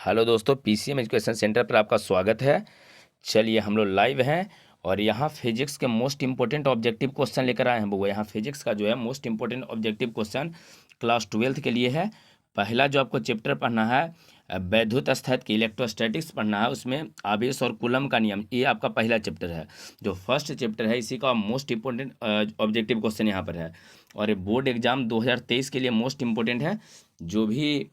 Hello दोस्तों, PCM education centre पर आपका स्वागत है। चलिए हम लोग लाइव हैं और यहाँ फिजिक्स के मोस्ट इंपॉर्टेंट ऑब्जेक्टिव क्वेश्चन लेकर आए हैं। वो यहाँ फिजिक्स का जो है most important objective question class 12th के लिए है। पहला जो आपको चैप्टर पढ़ना है वैद्युत स्थिति इलेक्ट्रोस्टैटिक्स पढ़ना है, उसमें आवेश और कूलम का नियम, ये आपका पहला चैप्टर है। जो फर्स्ट चैप्टर है इसी का मोस्ट इंपॉर्टेंट ऑब्जेक्टिव क्वेश्चन यहाँ पर है और ये बोर्ड एग्जाम 2023 के लिए मोस्ट इंपॉर्टेंट है। जो भी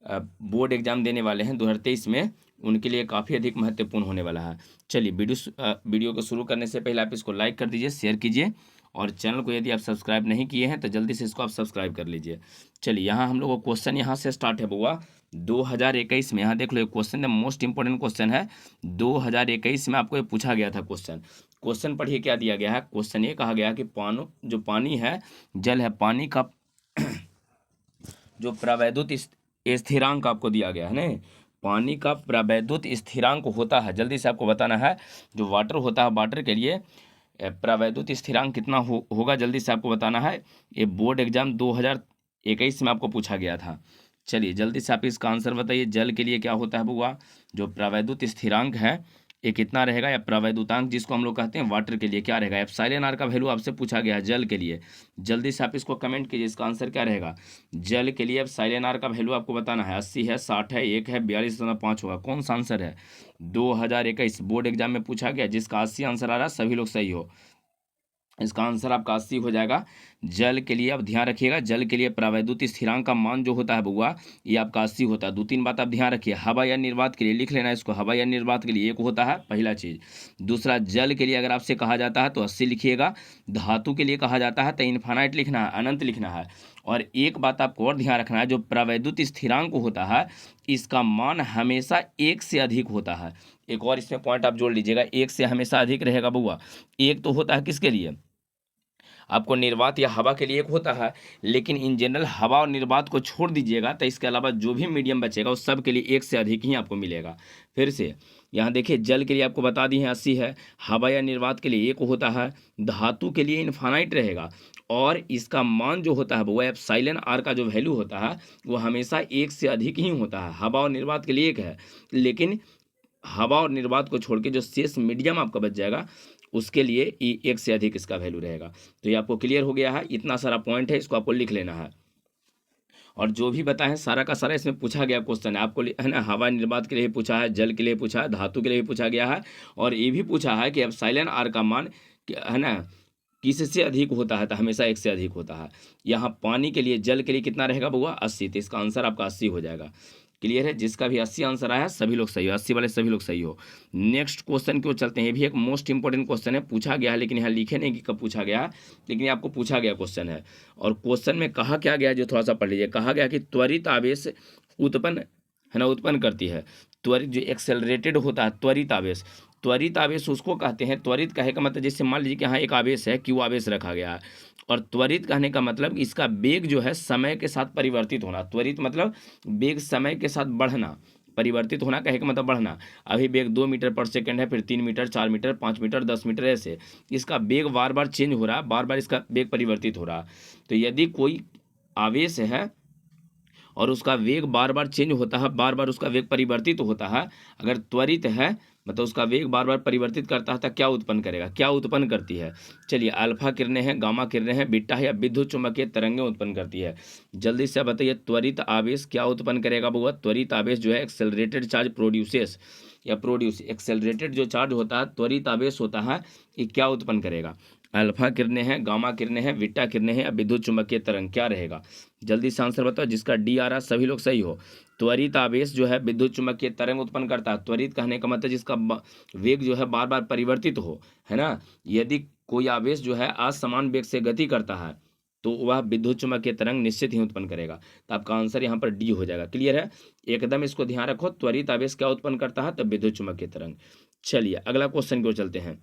बोर्ड एग्जाम देने वाले हैं 2023 में, उनके लिए काफ़ी अधिक महत्वपूर्ण होने वाला है। चलिए वीडियो को शुरू करने से पहले आप इसको लाइक कर दीजिए, शेयर कीजिए और चैनल को यदि आप सब्सक्राइब नहीं किए हैं तो जल्दी से इसको आप सब्सक्राइब कर लीजिए। चलिए यहाँ हम लोग को क्वेश्चन यहाँ से स्टार्ट है बुआ 2021 में। यहाँ देख लो, क्वेश्चन मोस्ट इंपॉर्टेंट क्वेश्चन है। 2021 में आपको ये पूछा गया था क्वेश्चन पढ़िए क्या दिया गया है। क्वेश्चन ये कहा गया कि जो पानी है, जल है, पानी का जो प्रवैद्युत स्थिरांक आपको दिया गया है ना, पानी का प्रवैद्युत स्थिरांक होता है, जल्दी से आपको बताना है। जो वाटर होता है, वाटर के लिए प्रवैद्युत स्थिरांक कितना होगा, जल्दी से आपको बताना है। ये बोर्ड एग्जाम 2021 में आपको पूछा गया था। चलिए जल्दी से आप इसका आंसर बताइए। जल के लिए क्या होता है बुआ, जो प्रवैद्युत स्थिरांक है ये कितना रहेगा, या प्रवैद्युतांक जिसको हम लोग कहते हैं वाटर के लिए क्या रहेगा। एप्सिलॉन आर का वैल्यू आपसे पूछा गया है जल के लिए। जल्दी से आप इसको कमेंट कीजिए, इसका आंसर क्या रहेगा। जल के लिए एप्सिलॉन आर का वैल्यू आपको बताना है। 80 है, 60 है, 1 है, 42.5 होगा। कौन सा आंसर है। 2021 बोर्ड एग्जाम में पूछा गया, जिसका 80 आंसर आ रहा है सभी लोग सही हो। इसका आंसर आपका 80 हो जाएगा। जल के लिए आप ध्यान रखिएगा, जल के लिए प्रवैद्युत स्थिरांक का मान जो होता है बुआ, ये आपका 80 होता है। 2-3 बात आप ध्यान रखिए। हवा या निर्वात के लिए लिख लेना इसको, हवा या निर्वात के लिए 1 होता है, पहला चीज़। दूसरा, जल के लिए अगर आपसे कहा जाता है तो 80 लिखिएगा। धातु के लिए कहा जाता है तो इन्फानाइट लिखना है, अनंत लिखना है। और एक बात आपको और ध्यान रखना है, जो प्रवैद्युत स्थिरांक होता है इसका मान हमेशा 1 से अधिक होता है। एक और इसमें पॉइंट आप जोड़ लीजिएगा, 1 से हमेशा अधिक रहेगा बुआ। 1 तो होता है किसके लिए, आपको निर्वात या हवा के लिए 1 होता है, लेकिन इन जनरल हवा और निर्वात को छोड़ दीजिएगा तो इसके अलावा जो भी मीडियम बचेगा उस सब के लिए 1 से अधिक ही आपको मिलेगा। फिर से यहाँ देखिए, जल के लिए आपको बता दी है 80 है, हवा या निर्वात के लिए 1 होता है, धातु के लिए इनफाइनाइट रहेगा और इसका मान जो होता है वो एप्सिलॉन आर का जो वैल्यू होता है वो हमेशा 1 से अधिक ही होता है। हवा और निर्वात के लिए 1 है, लेकिन हवा और निर्वात को छोड़ के जो शेष मीडियम आपका बच जाएगा उसके लिए 1 से अधिक इसका वैल्यू रहेगा। तो ये आपको क्लियर हो गया है। इतना सारा पॉइंट है, इसको आपको लिख लेना है। और जो भी बताएं सारा का सारा इसमें पूछा गया क्वेश्चन है आपको, है ना। हवा निर्वात के लिए पूछा है, जल के लिए पूछा है, धातु के लिए पूछा गया है और ये भी पूछा है कि एप्सिलॉन आर का मान है ना किससे अधिक होता है, तो हमेशा 1 से अधिक होता है। यहाँ पानी के लिए, जल के लिए कितना रहेगा बुआ, 80। तो इसका आंसर आपका 80 हो जाएगा। क्लियर है। जिसका भी 80 आंसर आया सभी लोग सही हो, 80 वाले सभी लोग सही हो। नेक्स्ट क्वेश्चन क्यों चलते हैं। ये भी एक मोस्ट इंपॉर्टेंट क्वेश्चन है, पूछा गया है लेकिन यहाँ लिखे नहीं कि कब पूछा गया है, लेकिन ये आपको पूछा गया क्वेश्चन है। और क्वेश्चन में कहा क्या गया जो थोड़ा सा पढ़ लीजिए। कहा गया कि त्वरित आवेश उत्पन्न करती है। त्वरित जो एक्सेलरेटेड होता है, त्वरित आवेश उसको कहते हैं। त्वरित कहे का मतलब, जैसे मान लीजिए कि यहाँ एक आवेश है, क्यू आवेश रखा गया है, और त्वरित कहने का मतलब इसका वेग जो है समय के साथ परिवर्तित होना। त्वरित मतलब वेग समय के साथ बढ़ना, परिवर्तित होना कहे का मतलब बढ़ना। अभी वेग 2 मीटर पर सेकंड है, फिर 3 मीटर, 4 मीटर, 5 मीटर, 10 मीटर, ऐसे इसका वेग बार बार चेंज हो रहा, बार बार इसका वेग परिवर्तित हो रहा। तो यदि कोई आवेश है और उसका वेग बार बार चेंज होता है, बार बार उसका वेग परिवर्तित होता है, अगर त्वरित है मतलब उसका वेग बार बार परिवर्तित करता है तो क्या उत्पन्न करेगा, क्या उत्पन्न करती है। चलिए, अल्फा किरणें हैं, गामा किरणें हैं, बीटा है या विद्युत चुम्बकीय तरंगें उत्पन्न करती है। जल्दी से बताइए, त्वरित आवेश क्या उत्पन्न करेगा बुआ। त्वरित आवेश जो है एक्सेलरेटेड चार्ज प्रोड्यूस एक्सेलरेटेड जो चार्ज होता है, त्वरित आवेश होता है, ये क्या उत्पन्न करेगा। अल्फा किरणें हैं, गामा किरणें हैं, बीटा किरणें हैं या विद्युत चुम्बकीय तरंग, क्या रहेगा। जल्दी से आंसर बताओ। जिसका डी आ रहा सभी लोग सही हो। त्वरित आवेश जो है विद्युत चुम्बकीय तरंग उत्पन्न करता है। त्वरित कहने का मतलब जिसका वेग जो है बार बार परिवर्तित हो, है ना। यदि कोई आवेश जो है असमान वेग से गति करता है तो वह विद्युत चुम्बकीय तरंग निश्चित ही उत्पन्न करेगा। तो आपका आंसर यहाँ पर डी हो जाएगा। क्लियर है, एकदम इसको ध्यान रखो। त्वरित आवेश क्या उत्पन्न करता है, तो विद्युत चुम्बकीय तरंग। चलिए अगला क्वेश्चन की ओर चलते हैं।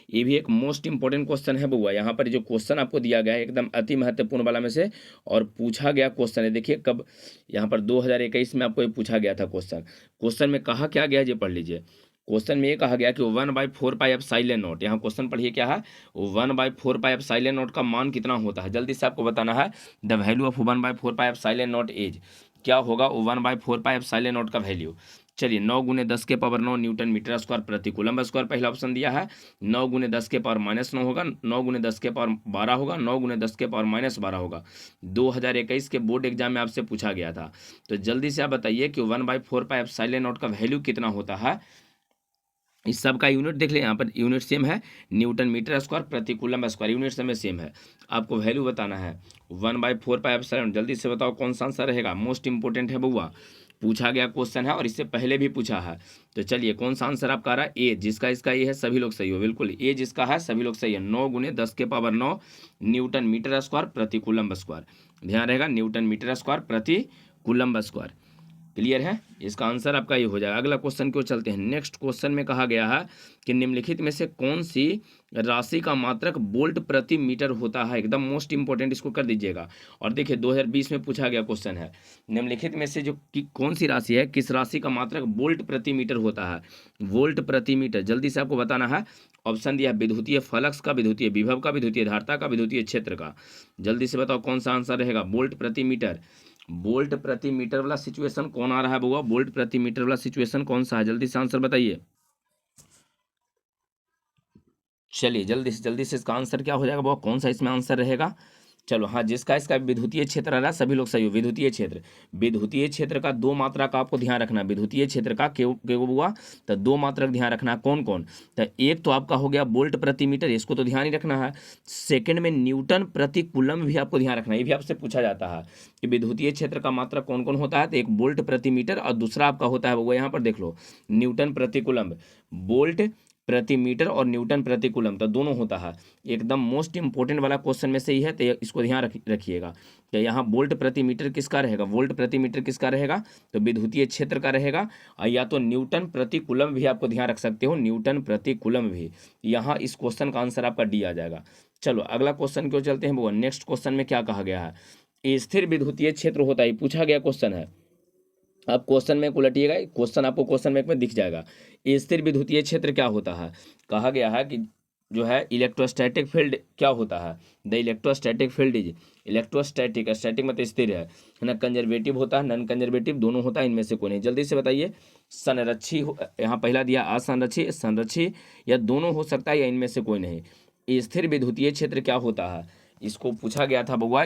ये भी एक मोस्ट इंपॉर्टेंट क्वेश्चन है बुआ। यहाँ पर जो क्वेश्चन आपको दिया गया है एकदम अति महत्वपूर्ण वाला में से, और पूछा गया क्वेश्चन है। देखिए कब, यहाँ पर 2021 में आपको ये पूछा गया था क्वेश्चन में कहा क्या गया है, ये पढ़ लीजिए। क्वेश्चन में ये कहा गया कि 1/4 पाई एप्सिलॉन नॉट, यहाँ क्वेश्चन पढ़िए क्या है, 1/4 पाई एप्सिलॉन नॉट का मान कितना होता है। जल्दी से आपको बताना है। The value of 1/4 pi epsilon not is, क्या होगा वो 1/4πε0 का वैल्यू। चलिए 9 × 10⁻9 न्यूटन मीटर स्क्वायर प्रति कूलम स्क्वायर पहला ऑप्शन दिया है। 9 × 10⁻−9 होगा, 9 × 10⁻12 होगा, 9 × 10⁻−12 होगा। 2021 के बोर्ड एग्जाम में आपसे पूछा गया था। तो जल्दी से आप बताइए कि 1/4πε0 का वैल्यू कितना होता है। इस सब का यूनिट देख लें, यहाँ पर यूनिट सेम है, न्यूटन मीटर स्क्वायर प्रति कूलम स्क्वायर, यूनिट सेम है। आपको वैल्यू बताना है 1/4πε0। जल्दी से बताओ कौन सा आंसर रहेगा। मोस्ट इंपोर्टेंट है बउआ, पूछा गया क्वेश्चन है और इससे पहले भी पूछा है। तो चलिए कौन सा आंसर आपका आ रहा है। ए, जिसका इसका ये है सभी लोग सही हो, बिल्कुल ए जिसका है सभी लोग सही है। 9 × 10⁻9 न्यूटन मीटर स्क्वायर प्रति कूलम स्क्वायर, ध्यान रहेगा न्यूटन मीटर स्क्वायर प्रति कूलम स्क्वायर। क्लियर है, इसका आंसर आपका ये हो जाएगा। अगला क्वेश्चन क्यों चलते हैं। नेक्स्ट क्वेश्चन में कहा गया है कि निम्नलिखित में से कौन सी राशि का मात्रक वोल्ट प्रति मीटर होता है। एकदम मोस्ट इंपोर्टेंट, इसको कर दीजिएगा। और देखिए 2020 में पूछा गया क्वेश्चन है, निम्नलिखित में से जो कौन सी राशि है, किस राशि का मात्रक वोल्ट प्रति मीटर होता है। वोल्ट प्रति मीटर जल्दी से आपको बताना है। ऑप्शन दिया है विद्युतीय फ्लक्स का, विद्युतीय विभव का, विद्युतीय धारिता का, विद्युतीय क्षेत्र का। जल्दी से बताओ कौन सा आंसर रहेगा। वोल्ट प्रति मीटर, वोल्ट प्रति मीटर वाला सिचुएशन कौन आ रहा है बउआ। वोल्ट प्रति मीटर वाला सिचुएशन कौन सा है, जल्दी से आंसर बताइए। चलिए जल्दी से इसका आंसर क्या हो जाएगा बउआ, कौन सा इसमें आंसर रहेगा। चलो हाँ, जिसका इसका विद्युतीय क्षेत्र आ रहा है सभी लोग सही हो। विद्युतीय क्षेत्र, विद्युतीय क्षेत्र का दो मात्रा का आपको ध्यान रखना है। विद्युतीय क्षेत्र का क्यों हुआ, तो दो मात्रक ध्यान रखना है। कौन कौन, तो एक तो आपका हो गया वोल्ट प्रति मीटर, इसको तो ध्यान ही रखना है। सेकंड में न्यूटन प्रति कूलम भी आपको ध्यान रखना है। ये भी आपसे पूछा जाता है कि विद्युतीय क्षेत्र का मात्रा कौन कौन होता है। तो एक वोल्ट प्रति मीटर और दूसरा आपका होता है वो यहाँ पर देख लो न्यूटन प्रति कूलम। वोल्ट प्रति मीटर और न्यूटन प्रति कूलम, तो दोनों होता है। एकदम मोस्ट इंपोर्टेंट वाला क्वेश्चन में से ही है, तो इसको ध्यान रखिएगा। तो यहाँ वोल्ट प्रति मीटर किसका रहेगा, वोल्ट प्रति मीटर किसका रहेगा, तो विद्युतीय क्षेत्र का रहेगा। और या तो न्यूटन प्रति कूलम भी आपको ध्यान रख सकते हो, न्यूटन प्रति कूलम भी। यहाँ इस क्वेश्चन का आंसर आपका डी आ जाएगा। चलो अगला क्वेश्चन क्यों चलते हैं वो। नेक्स्ट क्वेश्चन में क्या कहा गया है, स्थिर विद्युतीय क्षेत्र होता है, पूछा गया क्वेश्चन है। आप क्वेश्चन में उलटिएगा, क्वेश्चन आपको क्वेश्चन में दिख जाएगा। स्थिर विद्युतीय क्षेत्र क्या होता है, कहा गया है कि जो है इलेक्ट्रोस्टैटिक फील्ड क्या होता है। The electrostatic field is, electrostatic, static मतलब स्थिर है ना, कंजर्वेटिव होता है, नॉन कंजर्वेटिव, दोनों होता है, इनमें से कोई नहीं। जल्दी से बताइए। संरक्षी, यहाँ पहला दिया असंरक्षी, संरक्षी, या दोनों हो सकता है या इनमें से कोई नहीं। स्थिर विद्युतीय क्षेत्र क्या होता है, इसको पूछा गया था बउआ।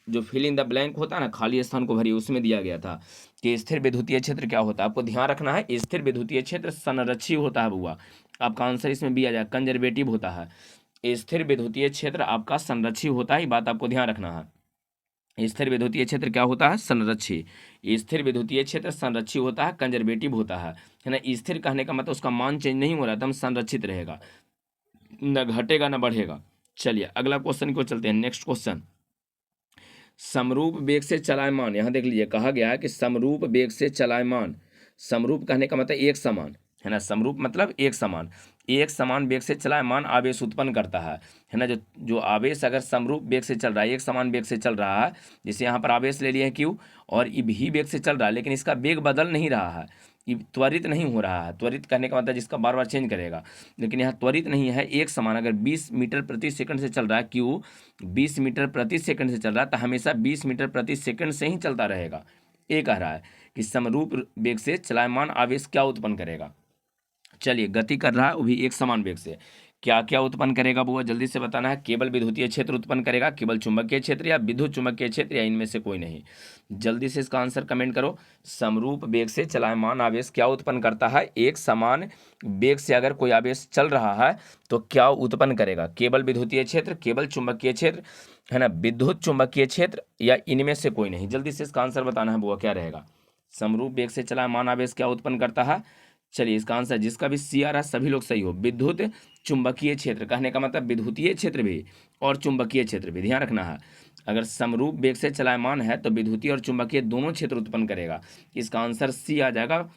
जो फिल इन द ब्लैंक होता है ना, खाली स्थान को भरिए, उसमें दिया गया था कि स्थिर विद्युतीय क्षेत्र क्या होता है। आपको ध्यान रखना है, स्थिर विद्युतीय क्षेत्र संरक्षी होता है बउआ। आपका आंसर इसमें भी आ जाए, कंजर्वेटिव होता है। स्थिर विद्युतीय क्षेत्र आपका संरक्षी होता है, बात आपको ध्यान रखना है। स्थिर विद्युतीय क्षेत्र क्या होता है, संरक्षी। स्थिर विद्युतीय क्षेत्र संरक्षी होता है, कंजर्वेटिव होता है ना। स्थिर कहने का मतलब उसका मान चेंज नहीं हो रहा, एकदम संरक्षित रहेगा, न घटेगा न बढ़ेगा। चलिए अगला क्वेश्चन को चलते हैं। नेक्स्ट क्वेश्चन, समरूप वेग से चलायमान, यहाँ देख लीजिए कहा गया है कि समरूप वेग से चलायमान। समरूप कहने का मतलब एक समान है ना, समरूप मतलब एक समान, एक समान वेग से चलायमान आवेश उत्पन्न करता है ना। जो आवेश अगर समरूप वेग से चल रहा है, एक समान वेग से चल रहा है, जैसे यहाँ पर आवेश ले लिए हैं क्यू, और ये भी वेग से चल रहा है, लेकिन इसका वेग बदल नहीं रहा है, त्वरित नहीं हो रहा है। त्वरित कहने का मतलब जिसका बार बार चेंज करेगा, लेकिन यहाँ त्वरित नहीं है, एक समान। अगर 20 मीटर प्रति सेकंड से चल रहा है, क्यू 20 मीटर प्रति सेकंड से चल रहा है, तो हमेशा 20 मीटर प्रति सेकंड से ही चलता रहेगा। ये कह रहा है कि समरूप वेग से चलायमान आवेश क्या उत्पन्न करेगा। चलिए गति कर रहा है वो भी एक समान वेग से, क्या क्या उत्पन्न करेगा वो जल्दी से बताना है। केवल विद्युतीय क्षेत्र उत्पन्न करेगा, केवल चुंबकीय क्षेत्र, या विद्युत चुंबकीय क्षेत्र, या इनमें से कोई नहीं। जल्दी से इसका आंसर कमेंट करो। समरूप वेग से चलायमान आवेश क्या उत्पन्न करता है, एक समान वेग से अगर कोई आवेश चल रहा है तो क्या उत्पन्न करेगा, केवल विद्युतीय क्षेत्र, केवल चुंबकीय क्षेत्र, है ना, विद्युत चुंबकीय क्षेत्र, या इनमें से कोई नहीं। जल्दी से इसका आंसर बताना है वो क्या रहेगा। समरूप वेग से चलायमान आवेश क्या उत्पन्न करता है। चलिए इसका आंसर जिसका भी सी आ रहा है सभी लोग सही हो। विद्युत चुंबकीय क्षेत्र कहने का मतलब विद्युतीय क्षेत्र भी और चुंबकीय क्षेत्र भी, ध्यान रखना है। अगर समरूप वेग से चलायमान है तो विद्युतीय और चुंबकीय दोनों क्षेत्र उत्पन्न करेगा। इसका आंसर सी आ जाएगा।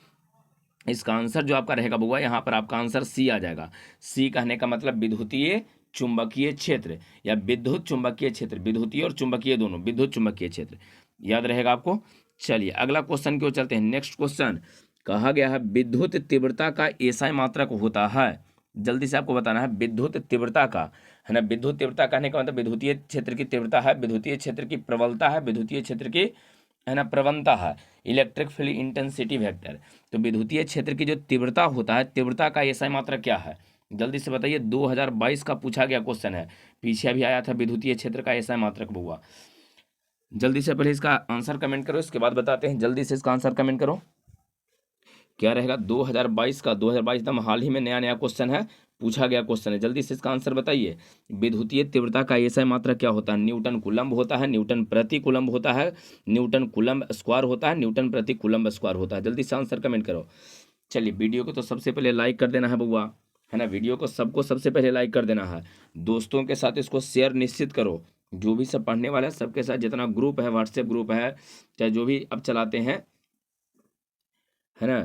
इसका आंसर जो आपका रहेगा बउआ, यहाँ पर आपका आंसर सी आ जाएगा। सी कहने का मतलब विद्युतीय चुंबकीय क्षेत्र या विद्युत चुंबकीय क्षेत्र, विद्युतीय और चुंबकीय दोनों, विद्युत चुंबकीय क्षेत्र, याद रहेगा आपको। चलिए अगला क्वेश्चन क्यों चलते हैं। नेक्स्ट क्वेश्चन कहा गया है विद्युत तीव्रता का एसआई मात्रक होता है। जल्दी से आपको बताना है विद्युत तीव्रता का, है ना। विद्युत तीव्रता कहने का मतलब विद्युतीय क्षेत्र की तीव्रता है, विद्युतीय क्षेत्र की प्रबलता है, विद्युतीय क्षेत्र की है ना, प्रवणता है, इलेक्ट्रिक फील्ड इंटेंसिटी वेक्टर। तो विद्युतीय क्षेत्र की जो तीव्रता होता है, तीव्रता का एसआई मात्रक क्या है, जल्दी से बताइए। 2022 का पूछा गया क्वेश्चन है, पीछे अभी आया था विद्युतीय क्षेत्र का एसआई मात्रक हुआ। जल्दी से पहले इसका आंसर कमेंट करो, इसके बाद बताते हैं। जल्दी से इसका आंसर कमेंट करो, क्या रहेगा 2022 का। 2022 एकदम हाल ही में नया नया क्वेश्चन है, पूछा गया क्वेश्चन है। जल्दी से इसका आंसर बताइए। विद्युतीय तीव्रता का एसआई मात्रक क्या होता है, न्यूटन कूलम्ब होता है, न्यूटन प्रति कूलम्ब होता है, न्यूटन कूलम्ब स्क्वायर होता है, न्यूटन प्रति कूलम्ब स्क्वायर होता है। जल्दी से आंसर कमेंट करो। चलिए, वीडियो को तो सबसे पहले लाइक कर देना है बउआ, है ना, वीडियो को सबको सबसे पहले लाइक कर देना है। दोस्तों के साथ इसको शेयर निश्चित करो, जो भी सब पढ़ने वाला है सबके साथ, जितना ग्रुप है, व्हाट्सएप ग्रुप है, चाहे जो भी अब चलाते हैं, है ना,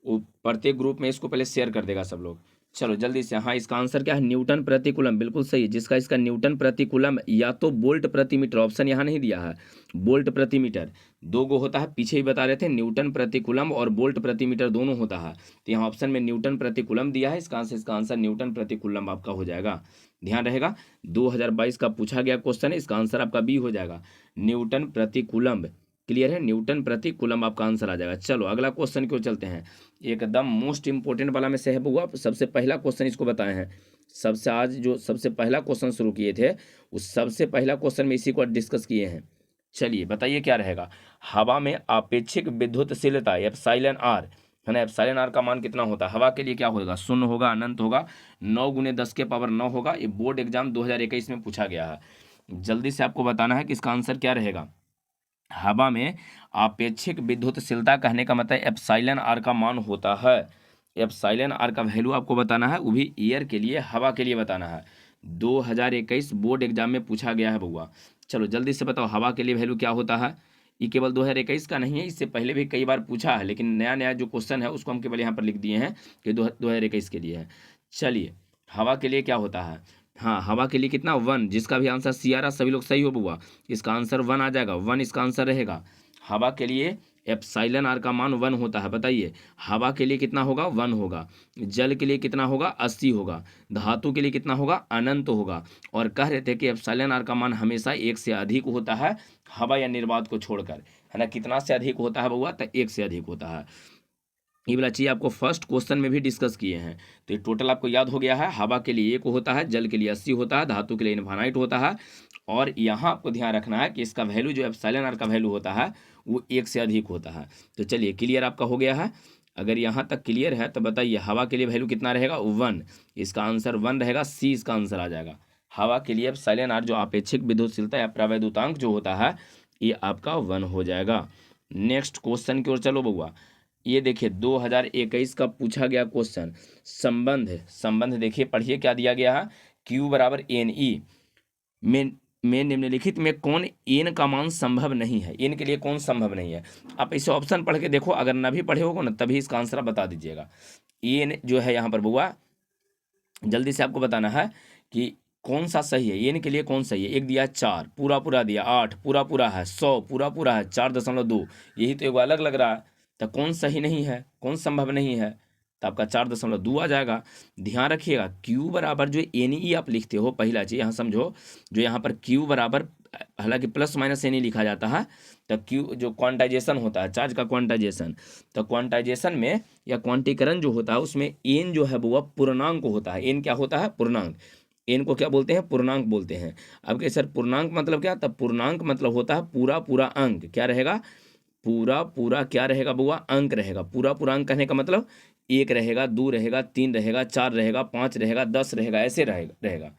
वो प्रत्येक ग्रुप में इसको पहले शेयर कर देगा सब लोग। चलो जल्दी से, हाँ इसका आंसर क्या है, न्यूटन प्रति कूलम, बिल्कुल सही है। जिसका इसका न्यूटन प्रति कूलम या तो वोल्ट प्रति मीटर, ऑप्शन यहाँ नहीं दिया है, वोल्ट प्रति मीटर दो गो होता है, पीछे ही बता रहे थे, न्यूटन प्रति कूलम और वोल्ट प्रति मीटर दोनों होता है। तो यहाँ ऑप्शन में न्यूटन प्रति कूलम दिया है, इसका आंसर न्यूटन प्रति कूलम आपका हो जाएगा। ध्यान रहेगा, 2022 का पूछा गया क्वेश्चन है, इसका आंसर आपका बी हो जाएगा, न्यूटन प्रति कूलम। क्लियर है, न्यूटन प्रति कूलम आपका आंसर आ जाएगा। चलो अगला क्वेश्चन की ओर चलते हैं, एकदम मोस्ट इंपोर्टेंट वाला में से है बुआ, सबसे पहला क्वेश्चन इसको बताए हैं। सबसे आज जो सबसे पहला क्वेश्चन शुरू किए थे, उस सबसे पहला क्वेश्चन में इसी को डिस्कस किए हैं। चलिए बताइए क्या रहेगा। हवा में आपेक्षिक विद्युतशीलता एप्सिलॉन आर, है ना, एप्सिलॉन आर का मान कितना होता है हवा के लिए, क्या होगा, शून्य होगा, अनंत होगा, 9 × 10⁻⁹ होगा। ये बोर्ड एग्जाम 2021 में पूछा गया है। जल्दी से आपको बताना है कि इसका आंसर क्या रहेगा। हवा में आपेक्षिक विद्युतशीलता कहने का मतलब एप्सिलॉन आर का मान होता है। एप्सिलॉन आर का वैल्यू आपको बताना है, वो भी ईयर के लिए, हवा के लिए बताना है। 2021 बोर्ड एग्जाम में पूछा गया है बउआ। चलो जल्दी से बताओ, हवा के लिए वैल्यू क्या होता है। ये केवल 2021 का नहीं है, इससे पहले भी कई बार पूछा है, लेकिन नया नया जो क्वेश्चन है उसको हम केवल यहाँ पर लिख दिए हैं कि 2021 के लिए है। चलिए, हवा के लिए क्या होता है, हाँ हवा के लिए कितना 1, जिसका भी आंसर सी आ रहा सभी लोग सही हो बुआ, इसका आंसर 1 आ जाएगा, 1 इसका आंसर रहेगा। हवा के लिए एप्सिलॉन आर का मान 1 होता है। बताइए हवा के लिए कितना होगा, 1 होगा। जल के लिए कितना होगा, 80 होगा। धातु के लिए कितना होगा, अनंत होगा। और कह रहे थे कि एप्सिलॉन आर का मान हमेशा 1 से अधिक होता है, हवा या निर्वात को छोड़कर, है ना। कितना से अधिक होता है बउआ, तो 1 से अधिक होता है। ये वाला चीज़ आपको फर्स्ट क्वेश्चन में भी डिस्कस किए हैं। तो ये टोटल आपको याद हो गया है। हवा के लिए 1 होता है, जल के लिए 80 होता है, धातु के लिए इनफाइनाइट होता है। और यहाँ आपको ध्यान रखना है कि इसका वैल्यू जो एप्सिलॉन आर का वैल्यू होता है वो 1 से अधिक होता है। तो चलिए क्लियर आपका हो गया है। अगर यहाँ तक क्लियर है तो बताइए हवा के लिए वैल्यू कितना रहेगा, 1। इसका आंसर 1 रहेगा, सी इसका आंसर आ जाएगा। हवा के लिए एप्सिलॉन आर जो आपेक्षिक विद्युतशीलता या प्रवैद्युतांक जो होता है, ये आपका 1 हो जाएगा। नेक्स्ट क्वेश्चन की ओर चलो बउआ। ये देखिए 2021 का पूछा गया क्वेश्चन, संबंध देखिए, पढ़िए क्या दिया गया है। Q बराबर NE में निम्नलिखित में कौन एन का मान संभव नहीं है, एन के लिए कौन संभव नहीं है। आप इसे ऑप्शन पढ़ के देखो, अगर ना भी पढ़े होगा ना तभी इसका आंसर आप बता दीजिएगा। एन जो है यहाँ पर बुआ, जल्दी से आपको बताना है कि कौन सा सही है, एन के लिए कौन सही है। एक दिया 4 पूरा पूरा दिया, 8 पूरा पूरा है, 100 पूरा पूरा है, 4.2, यही तो एक अलग लग रहा है। तो कौन सही नहीं है, कौन संभव नहीं है, तो आपका 4.2 आ जाएगा। ध्यान रखिएगा Q बराबर जो NE आप लिखते हो, पहला चीज़ यहाँ समझो, जो यहाँ पर Q बराबर, हालांकि प्लस माइनस NE लिखा जाता है, तो Q जो क्वांटाइजेशन होता है, चार्ज का क्वांटाइजेशन, तो क्वांटाइजेशन में या क्वांटीकरण जो होता है उसमें एन जो है वो पूर्णांक होता है। एन क्या होता है, पूर्णांक। एन को क्या बोलते हैं, पूर्णांक बोलते हैं। अब के सर पूर्णांक मतलब क्या, तब पूर्णांक मतलब होता है पूरा पूरा अंक। क्या रहेगा, पूरा पूरा क्या रहेगा बुआ, अंक रहेगा। पूरा पूरा अंक कहने का मतलब 1 रहेगा, 2 रहेगा, 3 रहेगा, 4 रहेगा, 5 रहेगा, 10 रहेगा, ऐसे रहेगा।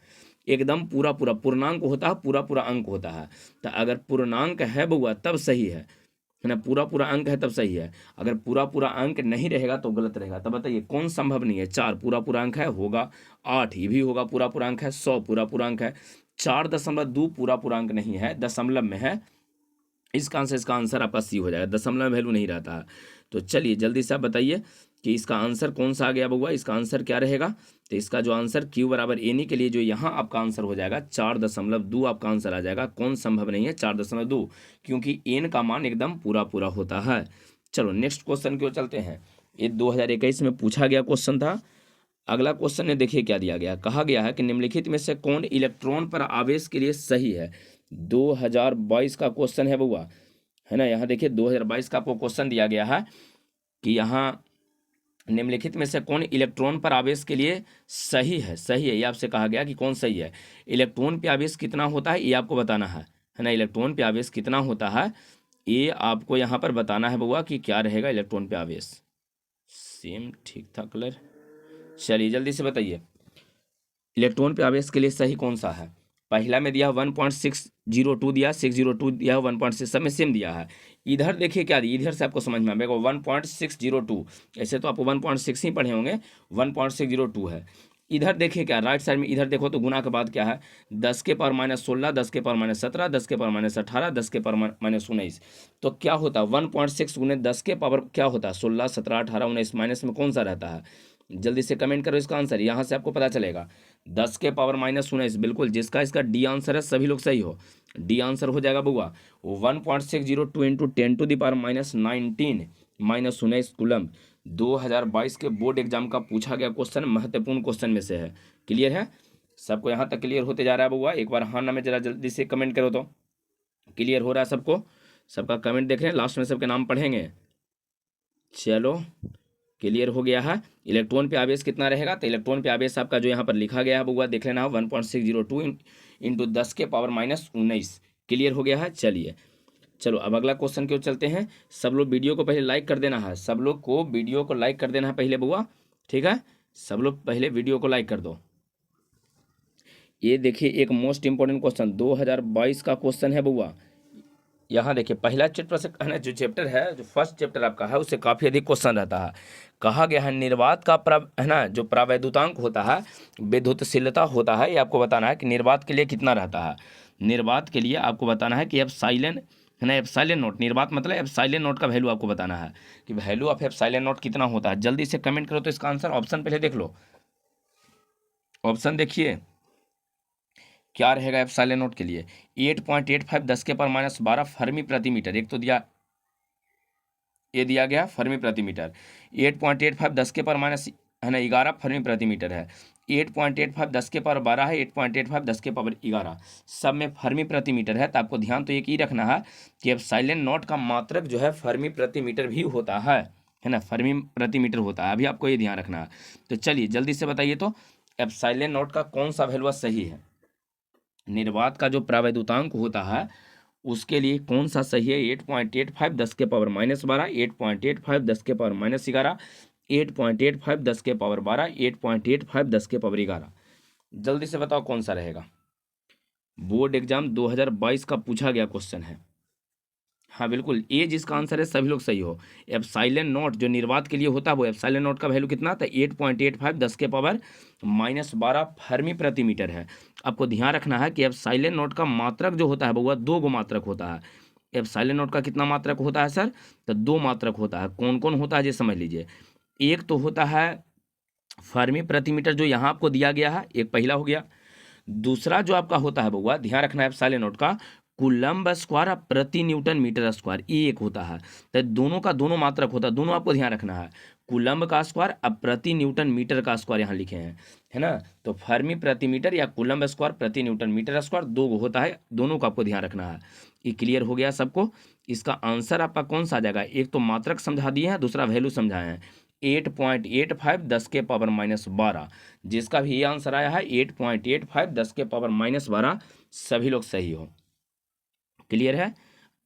एकदम पूरा पूरा पूर्णांक होता है, पूरा पूरा अंक होता है। तो अगर पूर्णांक है बुआ तब सही है ना, पूरा पूरा अंक है तब सही है। अगर पूरा पूरा अंक नहीं रहेगा तो गलत रहेगा। तब बताइए कौन संभव नहीं है। 4 पूरा पूरा अंक है, होगा। 8 ये भी होगा, पूरा पूरा अंक है। 100 पूरा पूरा अंक है। 4.2 पूरा पूरा अंक नहीं है, दशमलव में है। इसका आंसर आपका सी हो जाएगा, दशमलव में वैल्यू नहीं रहता है। तो चलिए जल्दी से आप बताइए कि इसका आंसर कौन सा आ गया बउआ, इसका आंसर क्या रहेगा। तो इसका जो आंसर Q बराबर NE के लिए जो यहाँ आपका आंसर हो जाएगा 4.2 आपका आंसर आ जाएगा। कौन संभव नहीं है, 4.2, क्योंकि एन का मान एकदम पूरा पूरा होता है। चलो नेक्स्ट क्वेश्चन की ओर चलते हैं। ये 2021 में पूछा गया क्वेश्चन था। अगला क्वेश्चन में देखिए क्या दिया गया, कहा गया है कि निम्नलिखित में से कौन इलेक्ट्रॉन पर आवेश के लिए सही है। 2022 का क्वेश्चन है बउआ, है ना। यहाँ देखिए 2022 का आपको क्वेश्चन दिया गया है कि यहाँ निम्नलिखित में से कौन इलेक्ट्रॉन पर आवेश के लिए सही है। सही है, ये आपसे कहा गया कि कौन सही है। इलेक्ट्रॉन पे आवेश कितना होता है ये आपको बताना है ना। इलेक्ट्रॉन पे आवेश कितना होता है ये आपको यहाँ पर बताना है बउआ कि क्या रहेगा इलेक्ट्रॉन पे आवेश। सेम ठीक था कलर। चलिए जल्दी से बताइए इलेक्ट्रॉन पे आवेश के लिए सही कौन सा है। पहला में दिया 1.602 दिया, 602 दिया, 1.6 सब में सेम दिया है। इधर देखिए क्या दिया, इधर से आपको समझ में आएगा 1.602। ऐसे तो आपको 1.6 ही पढ़े होंगे, 1.602 है। इधर देखिए क्या राइट साइड में, इधर देखो तो गुना के बाद क्या है 10 के पावर -16, 10 के पावर -17, 10 के पावर -18, 10 के पावर -19। तो क्या होता है 1.6 गुने 10 के पावर क्या होता है 16, 17, 18, 19 माइनस में कौन सा रहता है। जल्दी से कमेंट करो इसका आंसर, यहाँ से आपको पता चलेगा 10 के पावर -19। बिल्कुल जिसका इसका डी आंसर है सभी लोग सही हो, डी आंसर हो जाएगा बउआ 1.602 इंटू 10⁻⁹ -19 कूलम। 2022 के बोर्ड एग्जाम का पूछा गया क्वेश्चन, महत्वपूर्ण क्वेश्चन में से है। क्लियर है सबको, यहाँ तक क्लियर होते जा रहा है बउआ। एक बार हाँ ना में जरा जल्दी से कमेंट करो तो क्लियर हो रहा है सबको। सबका कमेंट देख रहे हैं, लास्ट में सबके नाम पढ़ेंगे। चलो क्लियर हो गया है। इलेक्ट्रॉन पे आवेश कितना रहेगा, तो इलेक्ट्रॉन पे आवेश आपका जो यहाँ पर लिखा गया है बउआ देख लेना 1.602 इंटू 10 के पावर -19। क्लियर हो गया है। चलिए चलो अब अगला क्वेश्चन की ओर चलते हैं। सब लोग वीडियो को पहले लाइक कर देना है, सब लोग को वीडियो को लाइक कर देना है पहले बउआ, ठीक है। सब लोग पहले वीडियो को लाइक कर दो। ये देखिए एक मोस्ट इंपॉर्टेंट क्वेश्चन 2022 का क्वेश्चन है बउआ। यहाँ देखिए पहला चैप्टर से है ना, जो चैप्टर है जो फर्स्ट चैप्टर आपका है उससे काफ़ी अधिक क्वेश्चन रहता है। कहा गया है निर्वात का है ना जो प्रावैद्युतांक होता है, विद्युतशीलता होता है, ये आपको बताना है कि निर्वात के लिए कितना रहता है। निर्वात के लिए आपको बताना है कि एप्सिलॉन है ना, एप्सिलॉन नॉट, निर्वात मतलब एप्सिलॉन नॉट का वैल्यू आपको बताना है कि वैल्यू ऑफ एप्सिलॉन नॉट कितना होता है। जल्दी से कमेंट करो तो इसका आंसर। ऑप्शन पहले देख लो, ऑप्शन देखिए क्या रहेगा एप्सिलॉन नॉट के लिए। 8.85 10 के पावर -12 फर्मी प्रति मीटर, एक तो दिया ये दिया गया फर्मी प्रति मीटर। 8.85 10 के पावर माइनस है ना 11 फर्मी प्रति मीटर है। 8.85 10 के पावर 12 है, 8.85 10 के पावर 11 सब में फर्मी प्रति मीटर है। तो आपको ध्यान तो एक ही रखना है कि एप्सिलॉन नॉट का मात्रक जो है फर्मी प्रति मीटर भी होता है ना, फर्मी प्रति मीटर होता है। अभी आपको ये ध्यान रखना है। तो चलिए जल्दी से बताइए तो एप्सिलॉन नॉट का कौन सा वैल्यू सही है। निर्वात का जो प्रावैद्युतांक होता है उसके लिए कौन सा सही है। 8.85 10 के पावर -12, 8.85 10 के पावर -11, 8.85 10 के पावर 12, 8.85 10 के पावर 11। जल्दी से बताओ कौन सा रहेगा। बोर्ड एग्जाम 2022 का पूछा गया क्वेश्चन है। हाँ बिल्कुल, ये जिसका आंसर है सभी लोग सही हो। एप्सिलॉन नॉट जो निर्वात के लिए होता है वो एप्सिलॉन नॉट का वैल्यू कितना था 8.85 10 के पावर -12 फर्मी प्रति मीटर है। आपको ध्यान रखना है कि एप्सिलॉन नॉट का मात्रक जो होता है वो 2 मात्रक होता है। एप्सिलॉन नॉट का कितना मात्रक होता है सर, तो 2 मात्रक होता है। कौन कौन होता है ये समझ लीजिए। एक तो होता है फर्मी प्रति मीटर जो यहाँ आपको दिया गया है, एक पहला हो गया। दूसरा जो आपका होता है बउआ ध्यान रखना है एप्सिलॉन नॉट का कूलम्ब स्क्वायर प्रति न्यूटन मीटर स्क्वायर, ये एक होता है। तो दोनों का दोनों मात्रक होता है, दोनों आपको ध्यान रखना है। कूलम्ब का स्क्वायर अब प्रति न्यूटन मीटर का स्क्वायर यहाँ लिखे हैं, है ना। तो फर्मी प्रति मीटर या कूलम्ब स्क्वायर प्रति न्यूटन मीटर स्क्वायर 2 होता है, दोनों का आपको ध्यान रखना है। ये क्लियर हो गया सबको। इसका आंसर आपका कौन सा आ जाएगा, एक तो मात्रक समझा दिए हैं, दूसरा वैल्यू समझाए हैं। 8.85 10 के पावर -12, जिसका भी ये आंसर आया है 8.85 10 के पावर -12 सभी लोग सही हो। क्लियर है।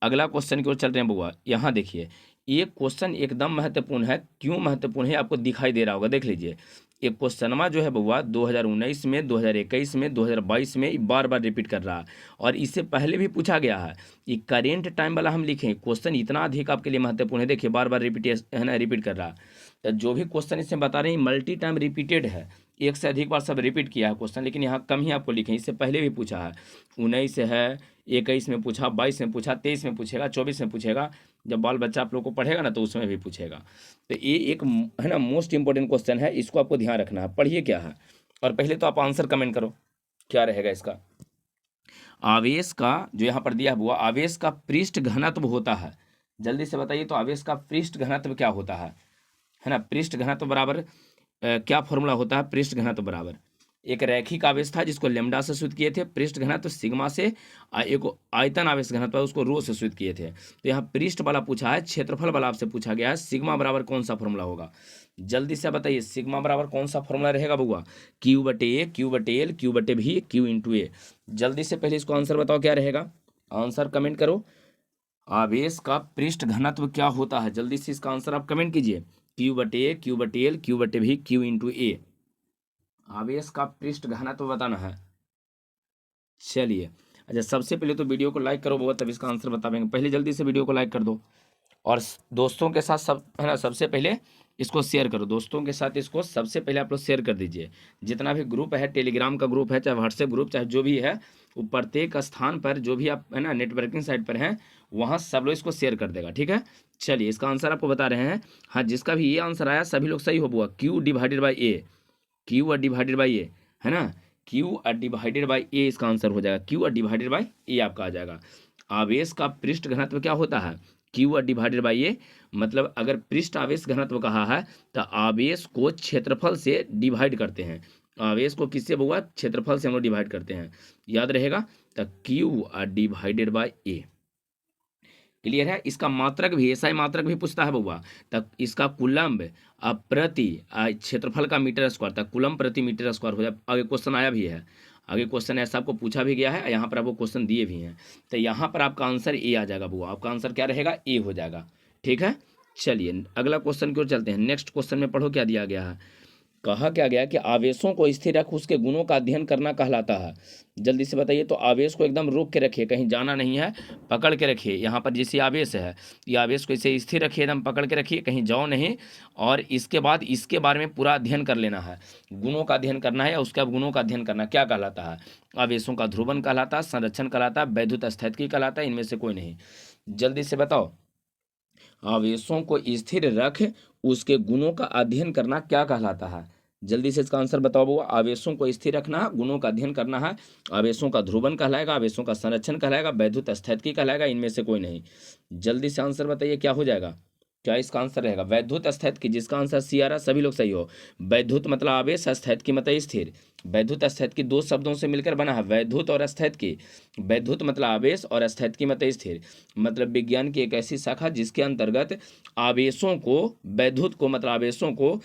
अगला क्वेश्चन की ओर चल रहे हैं बुआ। यहाँ देखिए ये क्वेश्चन एकदम महत्वपूर्ण है। क्यों महत्वपूर्ण है आपको दिखाई दे रहा होगा, देख लीजिए। ये क्वेश्चनमा जो है बुआ 2019 में, 2021 में, 2022 में बार बार रिपीट कर रहा है और इससे पहले भी पूछा गया है। ये करेंट टाइम वाला हम लिखें, क्वेश्चन इतना अधिक आपके लिए महत्वपूर्ण है। देखिए बार बार रिपीट है ना, रिपीट कर रहा है। तो जो भी क्वेश्चन इसमें बता रहे हैं मल्टी टाइम रिपीटेड है, एक से अधिक बार सब रिपीट किया है क्वेश्चन, लेकिन यहाँ कम ही आपको लिखें। इससे पहले भी पूछा है, 19 है, 21 में पूछा, 22 में पूछा, 23 में पूछेगा, 24 में पूछेगा। जब बाल बच्चा आप लोग को पढ़ेगा ना तो उसमें भी पूछेगा। तो ये एक है ना मोस्ट इंपॉर्टेंट क्वेश्चन है, इसको आपको ध्यान रखना है। पढ़िए क्या है, और पहले तो आप आंसर कमेंट करो क्या रहेगा इसका। आवेश का जो यहाँ पर दिया हुआ, आवेश का पृष्ठ घनत्व होता है। जल्दी से बताइए तो आवेश का पृष्ठ घनत्व क्या होता है ना। पृष्ठ घनत्व बराबर क्या फॉर्मूला होता है, पृष्ठ घनत्व बराबर एक रैखिक आवेश था जिसको लेमडा से सूचित किए थे, पृष्ठ घनत्व सिग्मा से, एक आयतन आवेश घनत्व उसको रो से सूचित किए थे। तो यहाँ पृष्ठ वाला पूछा है, क्षेत्रफल वाला आपसे पूछा गया है, सिग्मा बराबर कौन सा फॉर्मूला होगा, जल्दी से बताइए सिग्मा बराबर कौन सा फॉर्मूला रहेगा बउआ, क्यू बटे ए, क्यू बटे एल, क्यू बटे भी, क्यू इंटू ए। जल्दी से पहले इसको आंसर बताओ क्या रहेगा, आंसर कमेंट करो। आवेश का पृष्ठ घनत्व क्या होता है, जल्दी से इसका आंसर आप कमेंट कीजिए, क्यू बटे ए, क्यू बटे एल, क्यू बटे भी, क्यू इंटू ए। आवेश का पृष्ठ घनत्व बताना है। चलिए अच्छा, सबसे पहले तो वीडियो को लाइक करो बहुत, तब इसका आंसर बता पाएंगे। पहले जल्दी से वीडियो को लाइक कर दो और दोस्तों के साथ सब है ना, सबसे पहले इसको शेयर करो, दोस्तों के साथ इसको सबसे पहले आप लोग शेयर कर दीजिए। जितना भी ग्रुप है, टेलीग्राम का ग्रुप है, चाहे व्हाट्सएप ग्रुप, चाहे जो भी है, वो प्रत्येक स्थान पर जो भी आप है ना नेटवर्किंग साइट पर हैं, वहाँ सब लोग इसको शेयर कर देगा, ठीक है। चलिए इसका आंसर आपको बता रहे हैं। हाँ, जिसका भी ये आंसर आया सभी लोग सही हो बुआ, Q divided by A, Q और डिवाइडेड बाई ए, है ना, क्यू और डिवाइडेड बाई ए इसका आंसर हो जाएगा, क्यू और डिवाइडेड बाई ए आपका आ जाएगा। आवेश का पृष्ठ घनत्व क्या होता है, क्यू और डिवाइडेड बाई ए, मतलब अगर पृष्ठ आवेश घनत्व कहा है तो आवेश को क्षेत्रफल से डिवाइड करते हैं, आवेश को किससे बुआ, क्षेत्रफल से हम लोग डिवाइड करते हैं, याद रहेगा। तो क्यू और डिवाइडेड बाई ए, क्लियर है। इसका मात्रक भी, ऐसा ही मात्रक भी पूछता है बउआ, तब इसका कुलम्ब प्रति क्षेत्रफल का मीटर स्क्वायर तक, कुलम्ब प्रति मीटर स्क्वायर हो जाए। आगे क्वेश्चन आया भी है, आगे क्वेश्चन ऐसा आपको पूछा भी गया है, यहाँ पर आपको क्वेश्चन दिए भी हैं। तो यहाँ पर आपका आंसर ए आ जाएगा बुआ, आपका आंसर क्या रहेगा, ए हो जाएगा, ठीक है। चलिए अगला क्वेश्चन की ओर चलते हैं। नेक्स्ट क्वेश्चन में पढ़ो क्या दिया गया है, कहा क्या गया कि आवेशों को स्थिर रख उसके गुणों का अध्ययन करना कहलाता है। जल्दी से बताइए। तो आवेश को एकदम रोक के रखिए, कहीं जाना नहीं है, पकड़ के रखिए। यहाँ पर जैसे आवेश है, ये आवेश को इसे स्थिर रखिए, एकदम पकड़ के रखिए, कहीं जाओ नहीं। और इसके बाद इसके बारे में पूरा अध्ययन कर लेना है, गुणों का अध्ययन करना है, या उसके अब गुणों का अध्ययन करना क्या कहलाता है। आवेशों का ध्रुवन कहलाता है, संरक्षण कहलाता है, वैद्युत स्थैतिकी कहलाता है, इनमें से कोई नहीं। जल्दी से बताओ, आवेशों को स्थिर रख उसके गुणों का अध्ययन करना क्या कहलाता है। जल्दी से इसका आंसर बताओ बुआ। आवेशों को स्थिर रखना है, गुणों का अध्ययन करना है, आवेशों का ध्रुवन कहलाएगा, आवेशों का संरक्षण कहलाएगा, वैद्युत स्थैतिकी कहलाएगा, इनमें से कोई नहीं। जल्दी से आंसर बताइए क्या हो जाएगा, क्या इसका आंसर रहेगा, वैद्युत स्थैतिकी, जिसका आंसर सी आ रहा है, सभी लोग सही हो। वैद्युत मतलब आवेश, स्थैतिकी मतलब स्थिर। वैद्युत स्थैतिकी दो शब्दों से मिलकर बना है, वैद्युत और स्थैतिकी। वैद्युत मतलब आवेश और स्थैतिकी मतलब स्थिर, मतलब विज्ञान की एक ऐसी शाखा जिसके अंतर्गत आवेशों को, वैद्युत को मतलब आवेशों को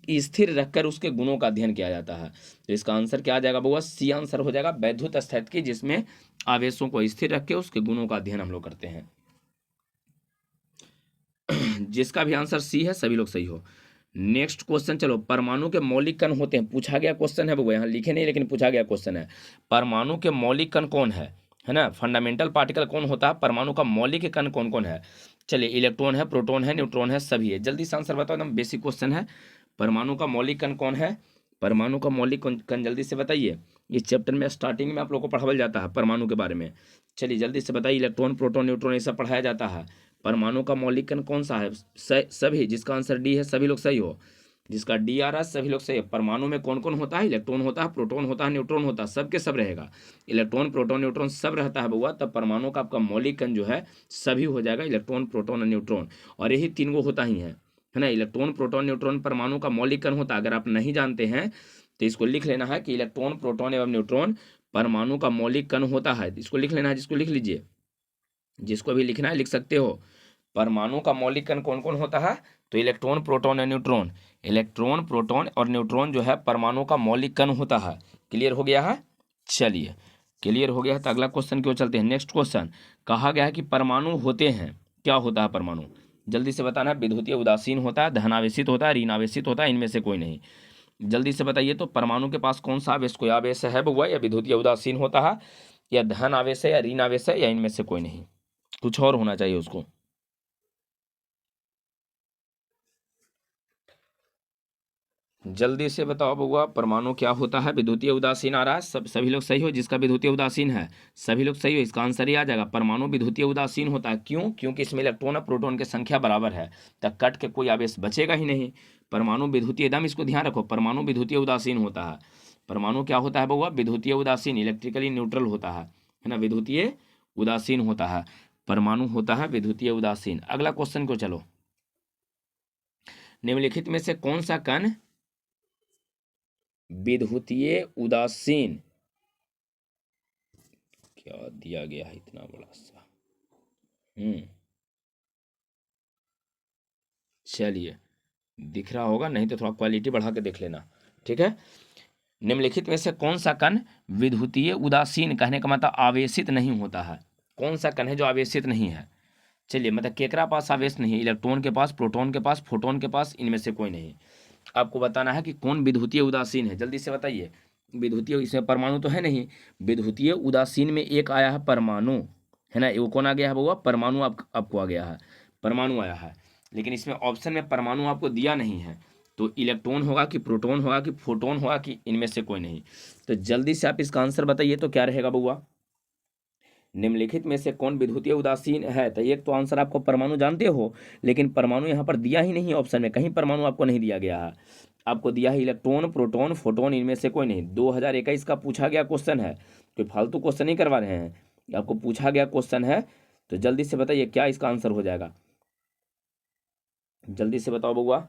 स्थिर रखकर उसके गुणों का अध्ययन किया जाता है। तो इसका आंसर क्या आ जाएगा बुआ, सी आंसर हो जाएगा, वैद्युत स्थैतिकी, जिसमें आवेशों को स्थिर रख के उसके गुणों का अध्ययन हम लोग करते हैं। जिसका भी आंसर सी है सभी लोग सही हो। नेक्स्ट क्वेश्चन चलो, परमाणु के मौलिक कण होते हैं, पूछा गया क्वेश्चन है बउआ, यहाँ लिखे नहीं लेकिन पूछा गया क्वेश्चन है। परमाणु के मौलिक कण कौन है ना, फंडामेंटल पार्टिकल कौन होता है, परमाणु का मौलिक कण कौन कौन है। चलिए इलेक्ट्रॉन है, प्रोटॉन है, न्यूट्रॉन है, सभी है। जल्दी से आंसर बताओ, एकदम बेसिक क्वेश्चन है। परमाणु का मौलिक कण कौन है, परमाणु का मौलिक कण जल्दी से बताइए। इस चैप्टर में स्टार्टिंग में आप लोगों को पढ़ाया जाता है परमाणु के बारे में। चलिए जल्दी से बताइए, इलेक्ट्रॉन, प्रोटॉन, न्यूट्रॉन ये सब पढ़ाया जाता है। परमाणु का मौलिक कण कौन सा है, सभी, जिसका आंसर डी है सभी लोग सही हो। जिसका डी आ रहा है सभी लोग सही है। परमाणु में कौन कौन होता है, इलेक्ट्रॉन होता है, प्रोटॉन होता है, न्यूट्रॉन होता है, सब के सब रहेगा। इलेक्ट्रॉन, प्रोटॉन, न्यूट्रॉन सब रहता है बउआ, तब परमाणु का आपका मौलिक कण जो है सभी हो जाएगा, इलेक्ट्रॉन, प्रोटॉन और न्यूट्रॉन। और यही तीन गो होता ही है ना, इलेक्ट्रॉन, प्रोटॉन, न्यूट्रॉन परमाणु का मौलिक कण होता है। अगर आप नहीं जानते हैं तो इसको लिख लेना है कि इलेक्ट्रॉन, प्रोटॉन एवं न्यूट्रॉन परमाणु का मौलिक कण होता है। इसको लिख लेना है, जिसको लिख लीजिए, जिसको भी लिखना है लिख सकते हो। परमाणु का मौलिक कण कौन कौन होता है, तो इलेक्ट्रॉन, प्रोटॉन और न्यूट्रॉन। इलेक्ट्रॉन, प्रोटॉन और न्यूट्रॉन जो है परमाणु का मौलिक कण होता है। क्लियर हो गया है। चलिए क्लियर हो गया है तो अगला क्वेश्चन की ओर चलते हैं। नेक्स्ट क्वेश्चन, कहा गया है कि परमाणु होते हैं, क्या होता है परमाणु, जल्दी से बताना है। विद्युतीय उदासीन होता है, धनावेशित होता है, ऋणावेशित होता है, इनमें से कोई नहीं। जल्दी से बताइए। तो परमाणु के पास कौन सा आवेश, कोई आवेश है बउआ, या विद्युतीय उदासीन होता है, या धन आवेश है, या ऋण आवेश है, या इनमें से कोई नहीं, कुछ और होना चाहिए उसको। जल्दी से बताओ बउआ, परमाणु क्या होता है, विद्युतीय उदासीन आ रहा है, सभी लोग सही हो। जिसका विद्युतीय उदासीन है सभी लोग सही हो, इसका आंसर ही आ जाएगा। परमाणु विद्युतीय उदासीन होता है, क्यों, क्योंकि इसमें इलेक्ट्रॉन और प्रोटॉन की संख्या बराबर है, तब कट के कोई आवेश बचेगा ही नहीं। परमाणु विद्युतीय, एकदम इसको ध्यान रखो, परमाणु विद्युतीय उदासीन होता है। परमाणु क्या होता है बउआ, विद्युतीय उदासीन, इलेक्ट्रिकली न्यूट्रल होता है ना, विद्युतीय उदासीन होता है, परमाणु होता है विद्युतीय उदासीन। अगला क्वेश्चन को चलो, निम्नलिखित में से कौन सा कण विद्युतीय उदासीन, क्या दिया गया है इतना बड़ा सा, चलिए दिख रहा होगा, नहीं तो थोड़ा क्वालिटी बढ़ा के देख लेना, ठीक है। निम्नलिखित में से कौन सा कण विद्युतीय उदासीन, कहने का मतलब आवेशित नहीं होता है, कौन सा कण है जो आवेशित नहीं है। चलिए मतलब केकरा पास आवेश नहीं है, इलेक्ट्रॉन के पास, प्रोटॉन के पास, फोटोन के पास, इनमें से कोई नहीं। आपको बताना है कि कौन विद्युतीय उदासीन है, जल्दी से बताइए। विद्युतीय, इसमें परमाणु तो है नहीं, विद्युतीय उदासीन में एक आया है परमाणु, है ना, वो कौन आ गया है बउआ, परमाणु आपको आ गया है, परमाणु आया है, लेकिन इसमें ऑप्शन में परमाणु आपको दिया नहीं है, तो इलेक्ट्रॉन होगा कि प्रोटॉन होगा कि फोटोन होगा कि इनमें से कोई नहीं। तो जल्दी से आप इसका आंसर बताइए, तो क्या रहेगा बउआ, निम्नलिखित में से कौन विद्युतीय उदासीन है। तो एक तो आंसर आपको परमाणु जानते हो, लेकिन परमाणु यहाँ पर दिया ही नहीं, ऑप्शन में कहीं परमाणु आपको नहीं दिया गया है, आपको दिया है इलेक्ट्रॉन, प्रोटॉन, फोटोन, इनमें से कोई नहीं। 2021 का पूछा गया क्वेश्चन है, कोई फालतू क्वेश्चन नहीं करवा रहे हैं, आपको पूछा गया क्वेश्चन है, तो जल्दी से बताइए क्या इसका आंसर हो जाएगा, जल्दी से बताओ बउआ।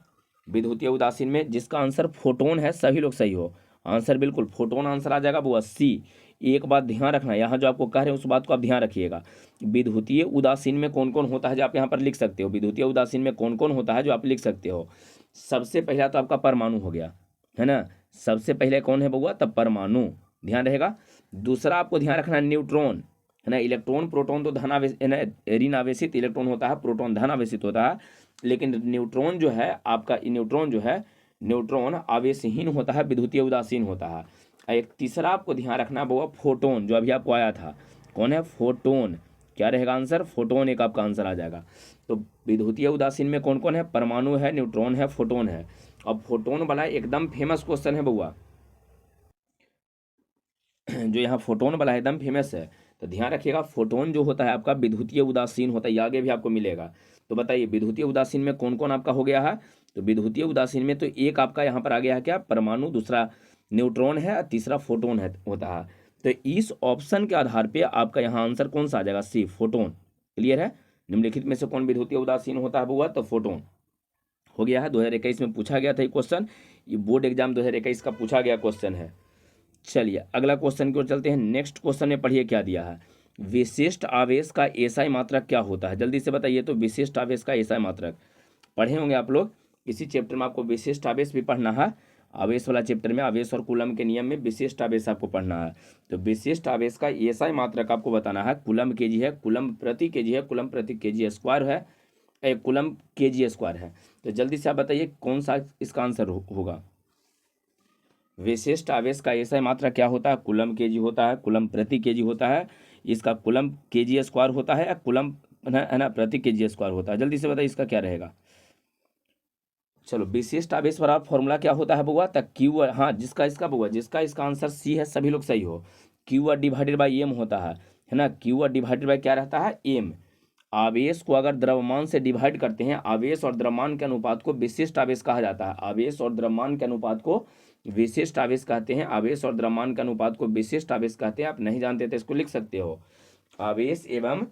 विद्युतीय उदासीन में जिसका आंसर फोटोन है, सभी लोग सही हो, आंसर बिल्कुल फोटोन आंसर आ जाएगा बउआ, सी। एक बात ध्यान रखना, यहाँ जो आपको कह रहे हैं उस बात को आप ध्यान रखिएगा। विद्युतीय उदासीन में कौन कौन होता है जो आप यहाँ पर लिख सकते हो, विद्युतीय उदासीन में कौन कौन होता है जो आप लिख सकते हो। सबसे पहला तो आपका परमाणु हो गया, है ना, सबसे पहले कौन है बउआ, तब परमाणु, ध्यान रहेगा। दूसरा आपको ध्यान रखना न्यूट्रॉन, है ना, इलेक्ट्रॉन प्रोटॉन तो धन आवेश, ऋण आवेशित इलेक्ट्रॉन होता है, प्रोटॉन धन आवेशित होता है, लेकिन न्यूट्रॉन जो है आपका, न्यूट्रॉन जो है, न्यूट्रॉन आवेशहीन होता है, विद्युतीय उदासीन होता है। एक तीसरा आपको ध्यान रखना वो फोटोन, जो अभी आपको आया था, कौन है, फोटोन, क्या रहेगा आंसर, फोटोन एक आपका आंसर आ जाएगा। तो विद्युतीय उदासीन में कौन कौन है, परमाणु है, न्यूट्रॉन है, फोटोन है। अब फोटोन वाला एकदम फेमस क्वेश्चन है बउआ, जो यहाँ फोटोन वाला एकदम फेमस है, तो ध्यान रखिएगा, फोटोन जो होता है आपका विद्युतीय उदासीन होता है, आगे भी आपको मिलेगा। तो बताइए विद्युतीय उदासीन में कौन कौन आपका हो गया है, तो विद्युतीय उदासीन में तो एक आपका यहाँ पर आ गया है क्या, परमाणु, दूसरा न्यूट्रॉन है, और तीसरा फोटोन है होता है। तो इस ऑप्शन के आधार पे आपका यहाँ आंसर कौन सा आ जाएगा, सी, फोटोन। क्लियर है। निम्नलिखित में से कौन विद्युतीय उदासीन होता है बुआ, तो फोटोन हो गया है। 2021 में पूछा गया था ये क्वेश्चन, ये बोर्ड एग्जाम 2021 का पूछा गया क्वेश्चन है। चलिए अगला क्वेश्चन की ओर चलते हैं। नेक्स्ट क्वेश्चन में पढ़िए क्या दिया है, विशिष्ट आवेश का एसआई मात्रक क्या होता है, जल्दी से बताइए। तो विशिष्ट आवेश का एसआई मात्रक पढ़े होंगे आप लोग, इसी चैप्टर में आपको विशिष्ट आवेश भी पढ़ना है, आवेश वाला चैप्टर में आवेश और कूलम के नियम में विशिष्ट आवेश आपको पढ़ना है। तो विशिष्ट आवेश का एसआई मात्रक आपको बताना है, कूलम केजी है, कूलम प्रति केजी है, कूलम प्रति केजी स्क्वायर है, कूलम केजी स्क्वायर है। तो जल्दी से आप बताइए कौन सा इसका आंसर होगा। विशिष्ट आवेश का एसआई मात्रा क्या होता है, कूलम केजी होता है, कूलम प्रति केजी होता है, इसका कूलम केजी स्क्वायर होता है या कूलम है ना प्रति केजी स्क्वायर होता है, जल्दी से बताइए इसका क्या रहेगा। चलो विशिष्ट आवेश वाला फॉर्मूला क्या होता है बुआ, तक क्यू, हाँ जिसका इसका बुआ, जिसका इसका आंसर सी है, सभी लोग सही हो। Q R divided by M होता है ना, क्यू आर डिवाइडेड बाई क्या रहता है, एम। आवेश को अगर द्रव्यमान से डिवाइड करते हैं, आवेश और द्रव्यमान के अनुपात को विशिष्ट आवेश कहा जाता है, आवेश और द्रव्यमान के अनुपात को विशिष्ट आवेश कहते हैं, आवेश और द्रव्यमान के अनुपात को विशिष्ट आवेश कहते हैं। आप नहीं जानते तो इसको लिख सकते हो, आवेश एवं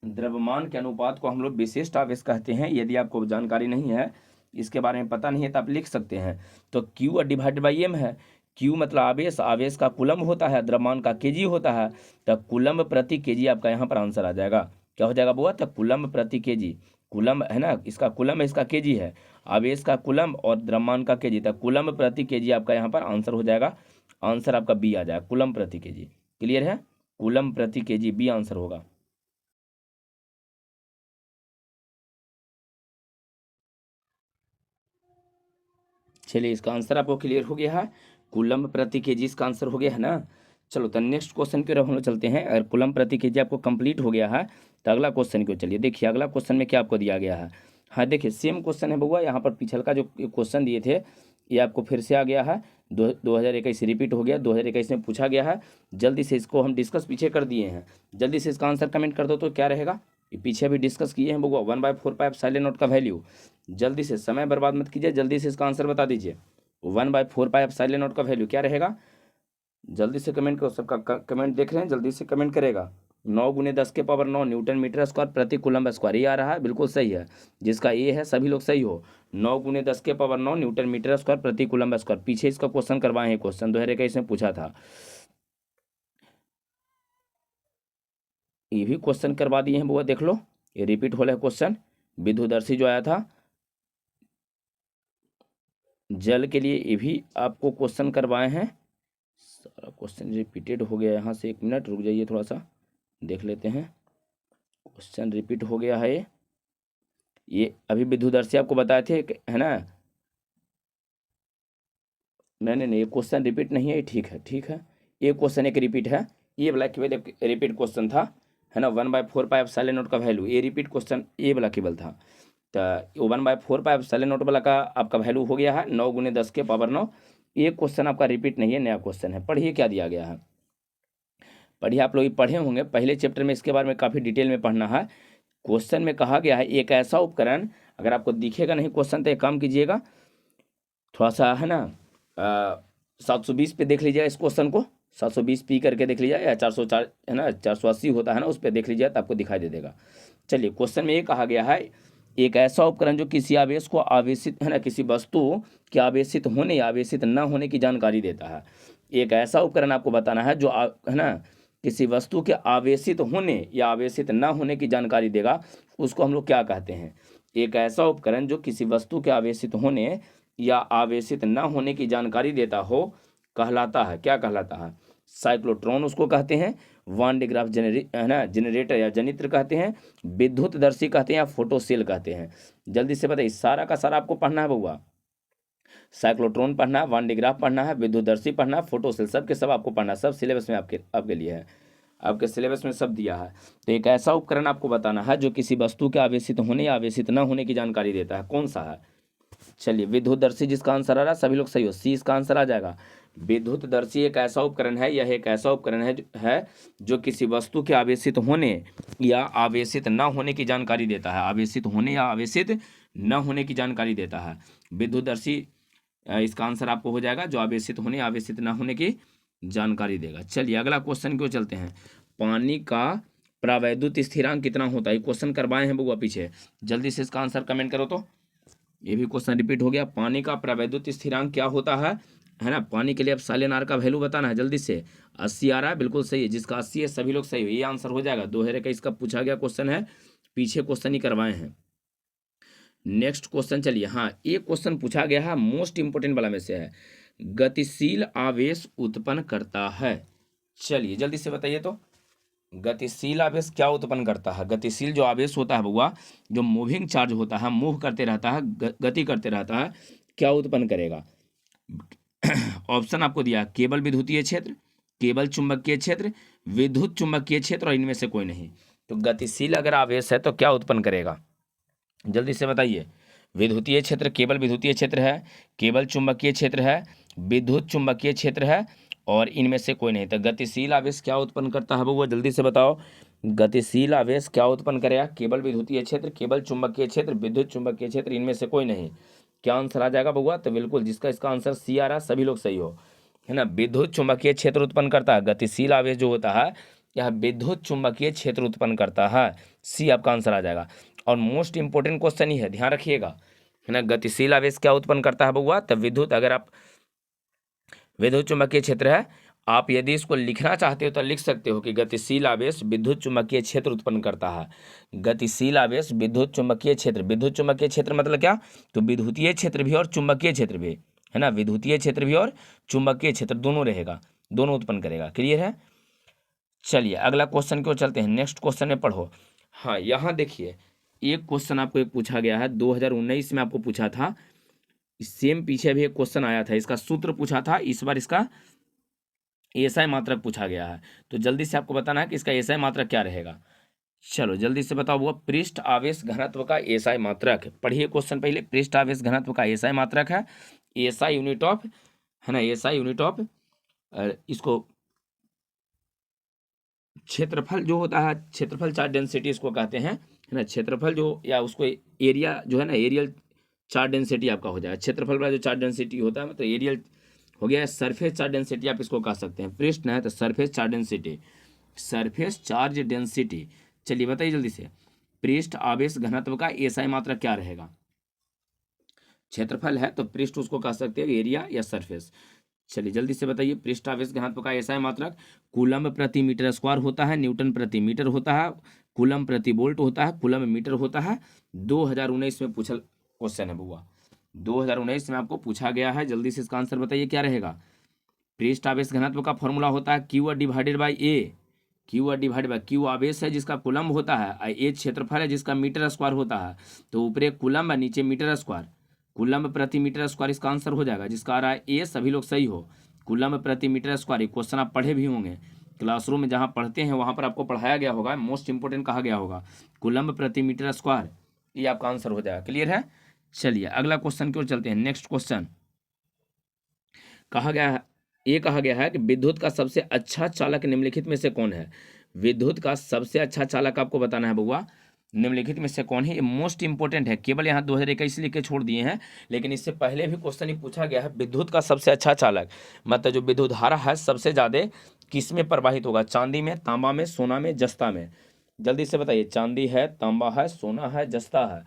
द्रव्यमान के अनुपात को हम लोग विशिष्ट आवेश कहते हैं। यदि आपको जानकारी नहीं है, इसके बारे में पता नहीं है, तो आप लिख सकते हैं। तो क्यू डिवाइडेड बाई एम है, क्यू मतलब आवेश, आवेश का कूलम होता है, द्रव्यमान का केजी होता है, तो कूलम प्रति केजी आपका यहाँ पर आंसर आ जाएगा। क्या हो जाएगा बुआ, तो कूलम प्रति केजी, कूलम है ना, इसका कूलम है, इसका केजी है, आवेश का कूलम और द्रव्यमान का केजी, तो कूलम प्रति केजी आपका यहाँ पर आंसर हो जाएगा। आंसर आपका बी आ जाएगा, कूलम प्रति केजी। क्लियर है, कूलम प्रति केजी बी आंसर होगा। चलिए इसका आंसर आपको क्लियर हो गया है, कूलम प्रति केजी इसका आंसर हो गया है ना। चलो तो नेक्स्ट क्वेश्चन की ओर हम लोग चलते हैं। अगर कूलम प्रति केजी आपको कंप्लीट हो गया है तो अगला क्वेश्चन की ओर चलिए। देखिए अगला क्वेश्चन में क्या आपको दिया गया है, हाँ देखिए सेम क्वेश्चन है बउआ, यहाँ पर पिछल का जो क्वेश्चन दिए थे ये आपको फिर से आ गया है, 2021 रिपीट हो गया, 2021 में पूछा गया है। जल्दी से इसको हम डिस्कस पीछे कर दिए हैं, जल्दी से इसका आंसर कमेंट कर दो तो क्या रहेगा। ये पीछे भी डिस्कस किए हैं बउआ, 1/4 पाइप साइलेंट नोट का वैल्यू। जल्दी से समय बर्बाद मत कीजिए, जल्दी से इसका आंसर बता दीजिए। 1/4 पाइप साइलेंट नोट का वैल्यू क्या रहेगा, जल्दी से कमेंट करो। सबका कमेंट देख रहे हैं, जल्दी से कमेंट करेगा। 9 × 10⁻⁹ न्यूटन मीटर स्क्वायर प्रति कूलम्ब स्क्वायर, ये आ रहा है, बिल्कुल सही है। जिसका ए है सभी लोग सही हो। 9 × 10⁻⁹ न्यूटन मीटर स्क्वायर प्रति कूलम्ब स्क्वायर। पीछे इसका क्वेश्चन करवाए हैं, क्वेश्चन 2021 में पूछा था, ये भी क्वेश्चन करवा दिए हैं बुआ, देख लो, ये रिपीट हो रहा है क्वेश्चन। विद्युदर्शी जो आया था जल के लिए, ये भी आपको क्वेश्चन करवाए हैं। सारा क्वेश्चन रिपीटेड हो गया यहाँ से, 1 मिनट रुक जाइए, थोड़ा सा देख लेते हैं। क्वेश्चन रिपीट हो गया है ये अभी विद्युदर्शी आपको बताए थे, है ना? नहीं, ये क्वेश्चन रिपीट नहीं है, ठीक है, ठीक है। ये क्वेश्चन एक रिपीट है, ये वाला केवल रिपीट क्वेश्चन था, है ना? 1/4πε0 का वैल्यू, ये रिपीट क्वेश्चन ये वाला केवल था। तो 1/4πε0 वाला का आपका वैल्यू हो गया है 9 × 10⁻⁹। ये क्वेश्चन आपका रिपीट नहीं है, नया क्वेश्चन है। पढ़िए क्या दिया गया है, पढ़िए। आप लोग पढ़े होंगे पहले चैप्टर में, इसके बारे में काफ़ी डिटेल में पढ़ना है। क्वेश्चन में कहा गया है एक ऐसा उपकरण, अगर आपको दिखेगा नहीं क्वेश्चन तो एक काम कीजिएगा, थोड़ा सा, है ना, 720 पे देख लीजिएगा इस क्वेश्चन को, 720 पी करके देख लीजिए, या 404, है ना, 480 होता है ना, उस पर देख लीजिए तो आपको दिखाई दे देगा। चलिए, क्वेश्चन में ये कहा गया है एक ऐसा उपकरण जो किसी आवेश को आवेशित, है ना, किसी वस्तु के आवेशित होने या आवेशित न होने की जानकारी देता है। एक ऐसा उपकरण आपको बताना है जो है ना, किसी वस्तु के आवेशित होने या आवेशित न होने की जानकारी देगा, उसको हम लोग क्या कहते हैं? एक ऐसा उपकरण जो किसी वस्तु के आवेशित होने या आवेशित न होने की जानकारी देता हो, कहलाता है, क्या कहलाता है? साइक्लोट्रॉन उसको कहते हैं, वान डे ग्राफ है ना, जनरेटर या जनित्र कहते हैं, विद्युतदर्शी कहते हैं, या फोटोसेल कहते हैं। जल्दी से बताइए, सारा का सारा आपको पढ़ना है बउआ। साइक्लोट्रॉन पढ़ना है, वान डे ग्राफ पढ़ना है, विद्युतदर्शी पढ़ना है, फोटोसेल, सब के सब आपको पढ़ना है, सब सिलेबस में आपके लिए है, आपके सिलेबस में सब दिया है। तो एक ऐसा उपकरण आपको बताना है जो किसी वस्तु के आवेशित होने या आवेशित न होने की जानकारी देता है, कौन सा है? चलिए, विद्युतदर्शी जिसका आंसर आ रहा है, सभी लोग सही हो, सी इसका आंसर आ जाएगा। विद्युतदर्शी एक ऐसा उपकरण है, यह एक ऐसा उपकरण है जो किसी वस्तु के आवेशित होने या आवेशित न होने की जानकारी देता है, आवेशित होने या आवेशित न होने की जानकारी देता है। विद्युतदर्शी इसका आंसर आपको हो जाएगा, जो आवेशित होने या आवेशित न होने की जानकारी देगा। चलिए, अगला क्वेश्चन क्यों चलते हैं। पानी का प्रावैद्युत स्थिरांक कितना होता है? क्वेश्चन करवाए हैं बउआ पीछे, जल्दी से इसका आंसर कमेंट करो। तो ये भी क्वेश्चन रिपीट हो गया, पानी का प्रावैद्युत स्थिरांक क्या होता है ना? पानी के लिए अब साइलेन आर का वैल्यू बताना है, जल्दी से। 80 आ रहा है, बिल्कुल सही है, जिसका 80 है सभी लोग सही हो, ये आंसर हो जाएगा। 2021 का पूछा गया क्वेश्चन है, पीछे क्वेश्चन ही करवाए हैं। नेक्स्ट क्वेश्चन, चलिए, हाँ, एक क्वेश्चन पूछा गया है, मोस्ट इंपोर्टेंट वाला में से है, गतिशील आवेश उत्पन्न करता है। चलिए, जल्दी से बताइए तो, गतिशील आवेश क्या उत्पन्न करता है? गतिशील जो आवेश होता है बउआ, जो मूविंग चार्ज होता है, मूव करते रहता है, गति करते रहता है, क्या उत्पन्न करेगा? ऑप्शन आपको दिया, केवल विद्युतीय क्षेत्र, केवल चुंबकीय क्षेत्र, विद्युत चुंबकीय क्षेत्र, और इनमें से कोई नहीं। तो गतिशील अगर आवेश है तो क्या उत्पन्न करेगा? जल्दी से बताइए। विद्युतीय क्षेत्र, केवल विद्युतीय क्षेत्र है, केवल चुंबकीय क्षेत्र है, विद्युत चुंबकीय क्षेत्र है, और इनमें से कोई नहीं। तो गतिशील आवेश क्या उत्पन्न करता है बउआ, जल्दी से बताओ। गतिशील आवेश क्या उत्पन्न करेगा? केवल विद्युतीय क्षेत्र, केवल चुंबकीय क्षेत्र, विद्युत चुंबकीय क्षेत्र, इनमें से कोई नहीं। क्या आंसर आ जाएगा बउआ? तो बिल्कुल, जिसका इसका आंसर सी आ रहा है, सभी लोग सही हो, है ना। विद्युत चुंबकीय क्षेत्र उत्पन्न करता है, गतिशील आवेश जो होता है यह विद्युत चुंबकीय क्षेत्र उत्पन्न करता है, सी आपका आंसर आ जाएगा। और मोस्ट इंपोर्टेंट क्वेश्चन ही है, ध्यान रखिएगा, है ना। गतिशील आवेश क्या उत्पन्न करता है बउआ? तब विद्युत, अगर आप विद्युत चुंबकीय क्षेत्र है, आप यदि इसको लिखना चाहते हो तो लिख सकते हो कि गतिशील आवेश विद्युत चुंबकीय क्षेत्र उत्पन्न करता है। गतिशील आवेश विद्युत चुंबकीय क्षेत्र, विद्युत चुंबकीय क्षेत्र मतलब क्या? तो विद्युतीय क्षेत्र भी और चुंबकीय क्षेत्र भी, है ना, विद्युतीय क्षेत्र भी और चुंबकीय क्षेत्र दोनों रहेगा, दोनों उत्पन्न करेगा। क्लियर है? चलिए, अगला क्वेश्चन क्यों चलते हैं, नेक्स्ट क्वेश्चन में पढ़ो। हाँ, यहाँ देखिए, एक क्वेश्चन आपको एक पूछा गया है, 2019 में आपको पूछा था, सेम पीछे भी एक क्वेश्चन आया था, इसका सूत्र पूछा था, इस बार इसका एसआई मात्रक पूछा गया है। तो जल्दी से आपको बताना है कि इसका एसआई मात्रक क्या रहेगा। चलो, जल्दी से बताओ। वो पृष्ठ आवेश घनत्व का एसआई मात्रक, पढ़िए क्वेश्चन पहले। पृष्ठ आवेश घनत्व का एसआई मात्रक है, एसआई यूनिट ऑफ, है ना, एसआई यूनिट ऑफ, इसको क्षेत्रफल जो होता है, क्षेत्रफल चार्ज डेंसिटी इसको कहते हैं, है ना। क्षेत्रफल जो, या उसको एरिया जो है ना, एरियल चार्ज डेंसिटी आपका हो जाएगा। क्षेत्रफल का जो चार्ज डेंसिटी होता है मतलब एरियल हो गया, सरफेस चार्ज डेंसिटी आप इसको कह सकते हैं। पृष्ठ है तो surface charge density, surface charge density. चलिए बताइए जल्दी से, पृष्ठ आवेश घनत्व का एसआई मात्रक क्या रहेगा? क्षेत्रफल है तो पृष्ठ उसको कह सकते हैं एरिया या सरफेस। चलिए जल्दी से बताइए, पृष्ठ आवेश घनत्व का एसआई मात्रक कूलम प्रति मीटर स्क्वायर होता है, न्यूटन प्रति मीटर होता है, कूलम प्रति वोल्ट होता है, कूलम मीटर होता है। 2019 में पूछल क्वेश्चन है बुआ, 2019 में आपको पूछा गया है। जल्दी से इसका आंसर बताइए क्या रहेगा? पृष्ठ आवेश घनत्व का फॉर्मूला होता है Q divided by A. Q divided by, Q आवेश है जिसका कूलम होता है, और ए क्षेत्रफल है जिसका मीटर स्क्वायर होता है। तो ऊपर एक कूलम है, नीचे मीटर स्क्वायर, कूलम प्रति मीटर स्क्वायर इसका आंसर हो जाएगा, जिसका आ रहा है ए। सभी लोग सही हो। कूलम प्रति मीटर स्क्वायर, क्वेश्चन आप पढ़े भी होंगे क्लासरूम में, जहाँ पढ़ते हैं वहाँ पर आपको पढ़ाया गया होगा, मोस्ट इंपोर्टेंट कहा गया होगा कूलम प्रति मीटर स्क्वायर, ये आपका आंसर हो जाएगा। क्लियर है? चलिए अगला क्वेश्चन की ओर चलते हैं। नेक्स्ट क्वेश्चन कहा गया है, ये कहा गया है कि विद्युत का सबसे अच्छा चालक निम्नलिखित में से कौन है? विद्युत का सबसे अच्छा चालक आपको बताना है बउआ, निम्नलिखित में से कौन है? ये मोस्ट इंपोर्टेंट है, केवल यहाँ 2021 लिख के छोड़ दिए हैं, लेकिन इससे पहले भी क्वेश्चन ही पूछा गया है। विद्युत का सबसे अच्छा चालक मतलब जो विद्युत धारा है सबसे ज़्यादा किस में प्रवाहित होगा? चांदी में, तांबा में, सोना में, जस्ता में। जल्दी से बताइए, चांदी है, तांबा है, सोना है, जस्ता है।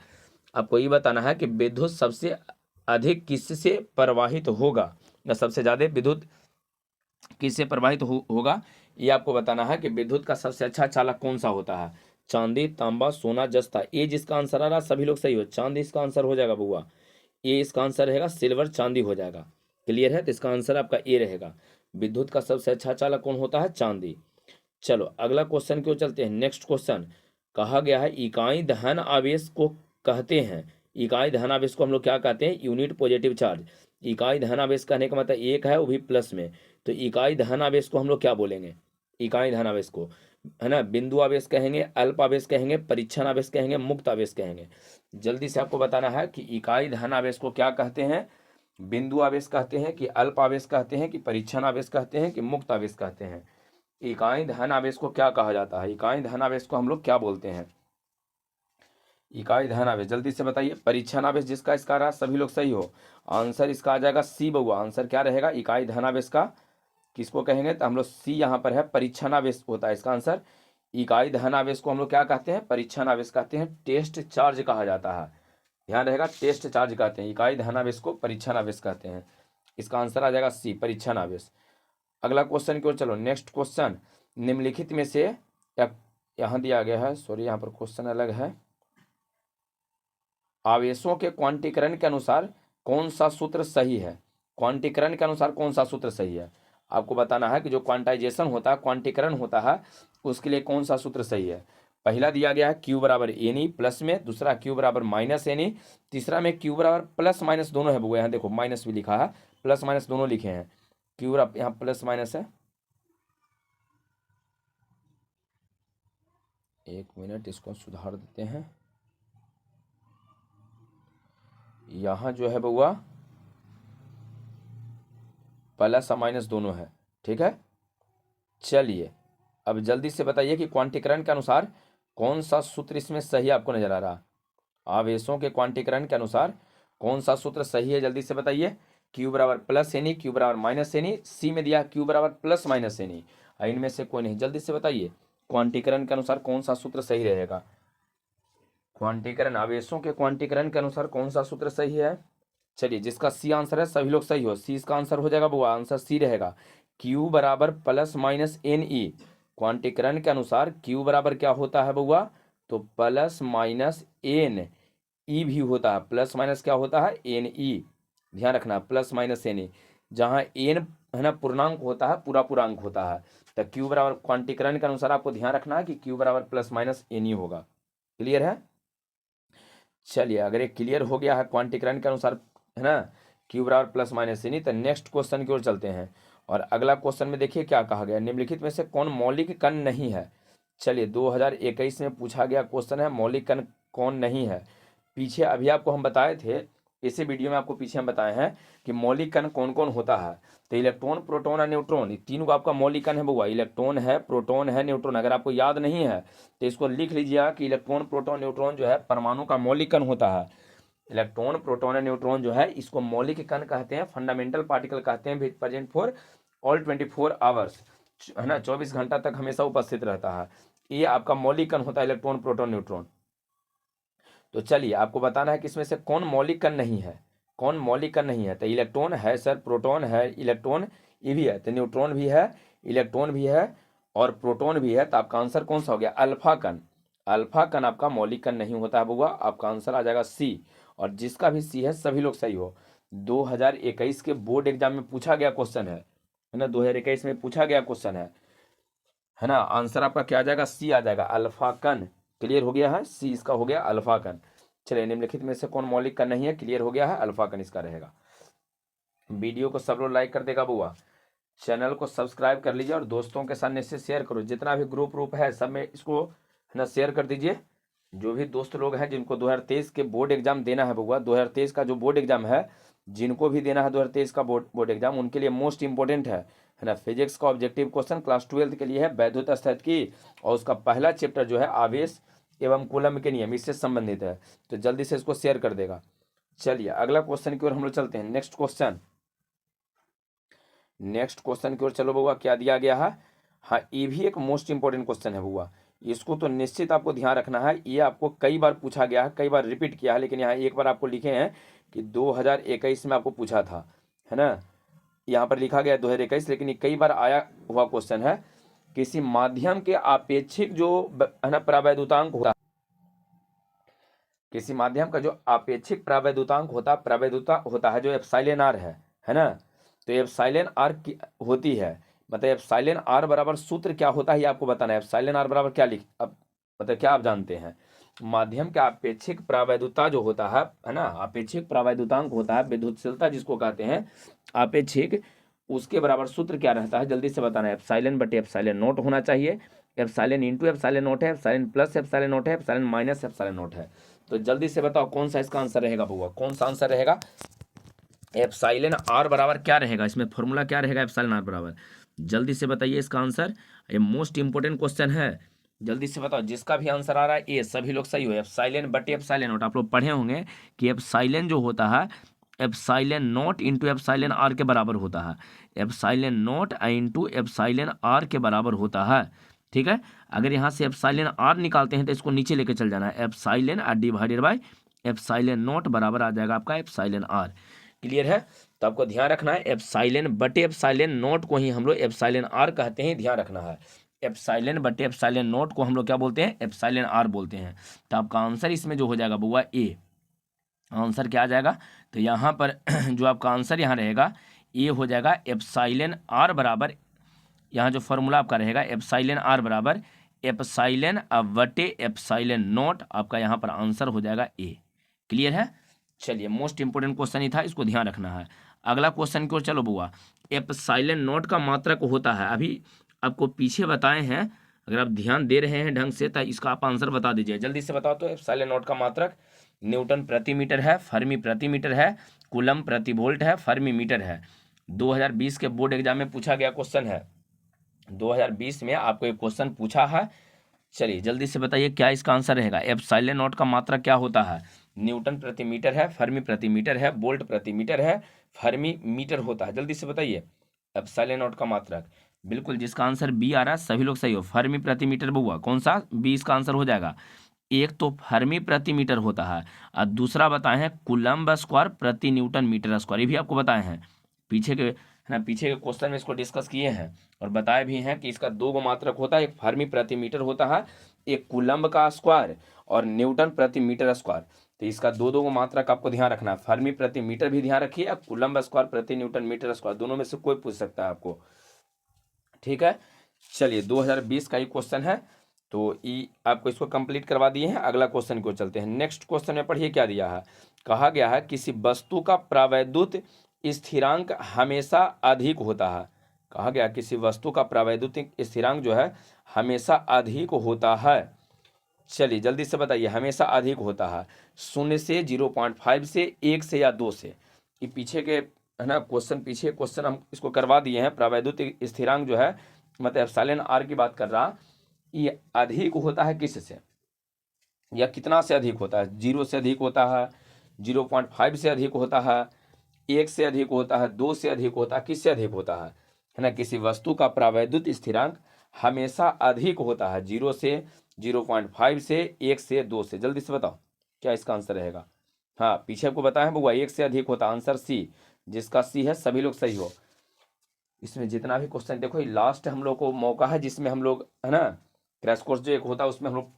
आपको ये बताना है कि विद्युत सबसे अधिक किससे प्रवाहित होगा, या सबसे ज़्यादा विद्युत किससे प्रवाहित होगा, ये आपको बताना है कि विद्युत का सबसे अच्छा चालक कौन सा होता है। चांदी, तांबा, सोना, जस्ता। ए जिसका आंसर आ रहा है सभी लोग सही हो। चांदी इसका आंसर हो जाएगा बुआ, ए इसका आंसर रहेगा, सिल्वर चांदी हो जाएगा। क्लियर है? तो इसका आंसर आपका ए रहेगा। विद्युत का सबसे अच्छा चालक कौन होता है? चांदी। चलो अगला क्वेश्चन क्यों चलते हैं। नेक्स्ट क्वेश्चन कहा गया है इकाई धन आवेश को कहते हैं। इकाई धन आवेश को हम लोग क्या कहते हैं? Unit positive charge. इकाई धन आवेश कहने का मतलब एक है, वो भी प्लस में। तो इकाई धन आवेश को हम लोग क्या बोलेंगे? इकाई धन आवेश को, है ना, बिंदु आवेश कहेंगे, अल्प आवेश कहेंगे, परीक्षण आवेश कहेंगे, मुक्त आवेश कहेंगे। जल्दी से आपको बताना है कि इकाई धन आवेश को क्या कहते हैं? बिंदु आवेश कहते हैं कि अल्प आवेश कहते हैं कि परीक्षण आवेश कहते हैं कि मुक्त आवेश कहते हैं? इकाई धन आवेश को क्या कहा जाता है? इकाई धन आवेश को हम लोग क्या बोलते हैं? इकाई धन आवेश जल्दी से बताइए। परीक्षण आवेश जिसका इसका रहा सभी लोग सही हो। आंसर इसका आ जाएगा सी बउआ। आंसर क्या रहेगा? इकाई धन आवेश का किसको कहेंगे? तो हम लोग सी यहाँ पर है, परीक्षण आवेश होता है इसका आंसर। इकाई धन आवेश को हम लोग क्या कहते हैं? परीक्षण आवेश कहते हैं, टेस्ट चार्ज कहा जाता है। ध्यान रहेगा, टेस्ट चार्ज कहते हैं। इकाई धन आवेश को परीक्षण आवेश कहते हैं। इसका आंसर आ जाएगा सी, परीक्षण आवेश। अगला क्वेश्चन की ओर चलो। नेक्स्ट क्वेश्चन निम्नलिखित में से यहाँ दिया गया है, सॉरी यहाँ पर क्वेश्चन अलग है। आवेशों के क्वांटीकरण के अनुसार कौन सा सूत्र सही है? क्वांटीकरण के अनुसार कौन सा सूत्र सही है? आपको बताना है कि जो क्वांटाइजेशन होता है, क्वांटीकरण होता है, उसके लिए कौन सा सूत्र सही है। पहला दिया गया है क्यू बराबर एन ई प्लस में, दूसरा क्यू बराबर माइनस एन ई, तीसरा में क्यू बराबर प्लस माइनस दोनों है बुआ। यहाँ देखो माइनस भी लिखा है, प्लस माइनस दोनों लिखे हैं। क्यू बराबर यहाँ प्लस माइनस है। एक मिनट इसको सुधार देते हैं। यहाँ जो है बउआ प्लस और माइनस दोनों है, ठीक है। चलिए अब जल्दी से बताइए कि क्वांटीकरण के अनुसार कौन सा सूत्र इसमें सही आपको नजर आ रहा? आवेशों के क्वांटीकरण के अनुसार कौन सा सूत्र सही है? जल्दी से बताइए। क्यू बराबर प्लस एन ई, क्यू बराबर माइनस एन ई, सी में दिया क्यू बराबर प्लस माइनस एन ई, इनमें से कोई नहीं। जल्दी से बताइए क्वांटीकरण के अनुसार कौन सा सूत्र सही रहेगा? क्वांटीकरण, आवेशों के क्वांटीकरण के अनुसार कौन सा सूत्र सही है? चलिए जिसका सी आंसर है सभी लोग सही हो। सी इसका आंसर हो जाएगा बुआ, आंसर सी रहेगा। क्यू बराबर प्लस माइनस एन ई। क्वांटीकरण के अनुसार क्यू बराबर क्या होता है बुआ? तो प्लस माइनस एन ई भी होता है। प्लस माइनस क्या होता है? N E. ध्यान रखना, प्लस माइनस एन ई। जहाँ एन है ना पूर्णांक होता है, पूरा पूर्णांक होता है, तो क्यू बराबर क्वांटीकरण के अनुसार आपको ध्यान रखना है कि क्यू बराबर प्लस माइनस एन ई होगा। क्लियर है? चलिए अगर ये क्लियर हो गया है क्वांटीकरण के अनुसार, है ना, क्यू बराबर प्लस माइनस एन ई, तो नेक्स्ट क्वेश्चन की ओर चलते हैं। और अगला क्वेश्चन में देखिए क्या कहा गया, निम्नलिखित में से कौन मौलिक कण नहीं है? चलिए 2021 में पूछा गया क्वेश्चन है, मौलिक कण कौन नहीं है। पीछे अभी आपको हम बताए थे, इसी वीडियो में आपको पीछे हम बताए हैं कि मौलिक कण कौन कौन होता है। तो इलेक्ट्रॉन, प्रोटॉन और न्यूट्रॉन, ये तीनों का आपका मौलिक कण है बुआ। इलेक्ट्रॉन है, प्रोटॉन है, न्यूट्रॉन। अगर आपको याद नहीं है तो इसको लिख लीजिएगा कि इलेक्ट्रॉन, प्रोटॉन, न्यूट्रॉन जो है परमाणु का मौलिक कण होता है। इलेक्ट्रॉन, प्रोटॉन और न्यूट्रॉन जो है इसको मौलिक कण कहते हैं, फंडामेंटल पार्टिकल कहते हैं, प्रेजेंट फॉर ऑल 24 आवर्स, है ना 24 घंटा तक हमेशा उपस्थित रहता है। ये आपका मौलिक कण होता है, इलेक्ट्रॉन प्रोटॉन न्यूट्रॉन। तो चलिए आपको बताना है कि इसमें से कौन मौलिक कण नहीं है, कौन मौलिक कण नहीं है। तो इलेक्ट्रॉन है सर, प्रोटॉन है, इलेक्ट्रॉन ये भी है, तो न्यूट्रॉन भी है, इलेक्ट्रॉन भी है और प्रोटॉन भी है। तो आपका आंसर कौन सा हो गया? अल्फा कण। अल्फा कण आपका मौलिक कण नहीं होता है बउआ, आपका आंसर आ जाएगा सी। और जिसका भी सी है सभी लोग सही हो। 2021 के बोर्ड एग्जाम में पूछा गया क्वेश्चन है ना, 2021 में पूछा गया क्वेश्चन है ना। आंसर आपका क्या आ जाएगा? सी आ जाएगा, अल्फा कण। क्लियर हो गया है, सी इसका हो गया अल्फा कण। चलिए निम्नलिखित में से कौन मौलिक कण नहीं है? क्लियर हो गया है, अल्फा कण इसका रहेगा। वीडियो को सब लोग लाइक कर देगा बुआ, चैनल को सब्सक्राइब कर लीजिए और दोस्तों के साथ निश्चित शेयर करो। जितना भी ग्रुप है सब में इसको है ना शेयर कर दीजिए। जो भी दोस्त लोग हैं जिनको 2023 के बोर्ड एग्जाम देना है बउआ, 2023 का जो बोर्ड एग्जाम है, जिनको भी देना है 2023 का बोर्ड एग्जाम, उनके लिए मोस्ट इंपॉर्टेंट है ना। फिजिक्स का ऑब्जेक्टिव क्वेश्चन क्लास 12 के लिए है, वैद्युत स्थितिकी, और उसका पहला चैप्टर जो है आवेश एवं कूलम्ब के नियम, इससे संबंधित है। तो जल्दी से इसको शेयर कर देगा। चलिए अगला क्वेश्चन की ओर हम लोग चलते हैं। नेक्स्ट क्वेश्चन की ओर चलो बउआ, क्या दिया गया है? हाँ, ये भी एक मोस्ट इंपॉर्टेंट क्वेश्चन है बउआ, इसको तो निश्चित आपको ध्यान रखना है। ये आपको कई बार पूछा गया है, कई बार रिपीट किया है, लेकिन यहाँ एक बार आपको लिखे हैं कि 2021 में आपको पूछा था, है ना। यहाँ पर लिखा गया 2021, लेकिन ये कई बार आया हुआ क्वेश्चन है। किसी माध्यम के आपेक्षिक जो है ना प्रावैधुतांक होता है, किसी माध्यम का जो आपेक्षिक प्रावैधुतांक होता है जो एप्सिलॉन आर है ना। तो एप्सिलॉन आर की होती है, मतलब एप्सिलॉन आर बराबर सूत्र क्या होता है ये आपको बताना है। एप्सिलॉन आर बराबर क्या लिख अब मतलब क्या आप जानते हैं? माध्यम का आपेक्षिक प्रावैधुता जो होता है ना, आपेक्षिक प्रावैधुतांक होता है, विद्युतशीलता जिसको कहते हैं आपेक्षिक, उसके बराबर सूत्र क्या रहता है? जल्दी से बताना है। एप्सिलॉन बटे एप्सिलॉन नॉट होना चाहिए। एप्सिलॉन इंटू एप्सिलॉन नॉट है, एप्सिलॉन प्लस एप्सिलॉन नॉट है, एप्सिलॉन माइनस एप्सिलॉन नॉट है। तो जल्दी से बताओ कौन सा इसका आंसर रहेगा बउआ, कौन सा आंसर रहेगा? एप्सिलॉन आर बराबर क्या रहेगा? इसमें फॉर्मूला क्या रहेगा एप्सिलॉन आर बराबर? जल्दी से बताइए इसका आंसर, ये मोस्ट इंपोर्टेंट क्वेश्चन है। जल्दी से बताओ, जिसका भी आंसर आ रहा है ए, सभी लोग सही हो। एप्सिलॉन बटे एप्सिलॉन नॉट, आप लोग पढ़े होंगे कि एप्सिलॉन जो होता है epsilon not into epsilon R के बराबर होता है। Epsilon not into epsilon R के बराबर होता है, ठीक है। अगर यहाँ से एप्सिलॉन आर निकालते हैं तो इसको नीचे लेके चल जाना है। Epsilon R divided by epsilon not बराबर आ जाएगा आपका एप्सिलॉन आर। क्लियर है? तो आपको ध्यान रखना है एप्सिलॉन बटे एप्सिलॉन नॉट को ही हम लोग एप्सिलॉन आर कहते हैं, ध्यान रखना है। एप्सिलॉन बटे एप्सिलॉन नॉट को हम लोग क्या बोलते हैं? एप्सिलॉन आर बोलते हैं। तो आपका आंसर इसमें जो हो जाएगा बुआ ए, आंसर क्या आ जाएगा? तो यहाँ पर जो आपका आंसर यहाँ रहेगा ए हो जाएगा एप्सिलॉन आर बराबर, यहाँ जो फॉर्मूला आपका रहेगा एप्सिलॉन आर बराबर एप्सिलॉन बटे एप्सिलॉन नॉट, आपका यहाँ पर आंसर हो जाएगा ए। क्लियर है? चलिए मोस्ट इंपोर्टेंट क्वेश्चन ही था, इसको ध्यान रखना है। अगला क्वेश्चन की ओर चलो बुआ। एप्सिलॉन नॉट का मात्रक होता है, अभी आपको पीछे बताए हैं, अगर आप ध्यान दे रहे हैं ढंग से तो इसका आप आंसर बता दीजिए। जल्दी से बताओ तो एप्सिलॉन नॉट का मात्रक न्यूटन प्रति मीटर है, फर्मी प्रति मीटर है, कूलम्ब प्रति वोल्ट है, फर्मी मीटर है। 2020 के बोर्ड एग्जाम में पूछा गया क्वेश्चन है, 2020 में आपको एक क्वेश्चन पूछा है। चलिए जल्दी से बताइए क्या इसका आंसर रहेगा? एप्सिलॉन नॉट का मात्रक क्या होता है? न्यूटन प्रति मीटर है, फर्मी प्रति मीटर है, वोल्ट प्रति मीटर है, फर्मी मीटर होता है। जल्दी से बताइए एप्सिलॉन नॉट का मात्रक। बिल्कुल, जिसका आंसर बी आ रहा है सभी लोग सही हो। फर्मी प्रति मीटर बुआ, कौन सा? बी इसका आंसर हो जाएगा। एक तो फर्मी प्रति मीटर होता है और दूसरा बताए हैं कूलम्ब स्क्वायर प्रति न्यूटन मीटर स्क्वायर, ये भी आपको बताए हैं पीछे के, है ना, पीछे के क्वेश्चन में इसको डिस्कस किए हैं और बताए भी हैं कि इसका दो गो मात्रक होता है, एक फर्मी प्रति मीटर होता है, एक कूलम्ब का स्क्वायर और न्यूटन प्रति मीटर स्क्वायर। तो इसका दो गो मात्रक आपको ध्यान रखना है, फर्मी प्रति मीटर भी ध्यान रखिए और कूलम्ब स्क्वायर प्रति न्यूटन मीटर स्क्वायर, दोनों में से कोई पूछ सकता है आपको, ठीक है। चलिए 2020 का ही क्वेश्चन है, तो ई आपको इसको कंप्लीट करवा दिए हैं। अगला क्वेश्चन को चलते हैं। नेक्स्ट क्वेश्चन में पढ़िए क्या दिया है। कहा गया है किसी वस्तु का प्रावैद्युत स्थिरांक हमेशा अधिक होता है। कहा गया किसी वस्तु का प्रावैद्युत स्थिरांक जो है हमेशा अधिक होता है। चलिए जल्दी से बताइए, हमेशा अधिक होता है 0 से 0.5 से 1 से या 2 से। ये पीछे के है ना पीछे क्वेश्चन हम इसको करवा दिए हैं। प्रावैद्युत स्थिरांक जो है मतलब एप्सिलॉन आर की बात कर रहा, ये अधिक होता है किस से या कितना से अधिक होता है? 0 से अधिक होता है, 0.5 से अधिक होता है, 1 से अधिक होता है, 2 से अधिक होता है, किससे अधिक होता है? है ना, किसी वस्तु का प्रावैद्युत स्थिरांक हमेशा अधिक होता है 0 से, 0.5 से, 1 से, 2 से। जल्दी से बताओ क्या इसका आंसर रहेगा। हाँ, पीछे आपको बताया है बउआ 1 से अधिक होता, आंसर सी, जिसका सी है सभी लोग सही हो। इसमें जितना भी क्वेश्चन देखो, ये लास्ट हम लोग को मौका है जिसमें हम लोग, है ना, क्रैश कोर्स जो एक होता है उसमें हम लोग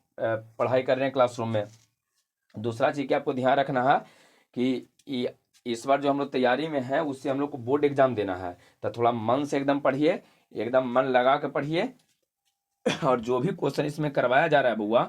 पढ़ाई कर रहे हैं क्लासरूम में। दूसरा चीज़ क्या आपको ध्यान रखना है कि इस बार जो हम लोग तैयारी में है उससे हम लोग को बोर्ड एग्जाम देना है, तो थोड़ा मन से एकदम पढ़िए, एकदम मन लगा के पढ़िए। और जो भी क्वेश्चन इसमें करवाया जा रहा है बुआ,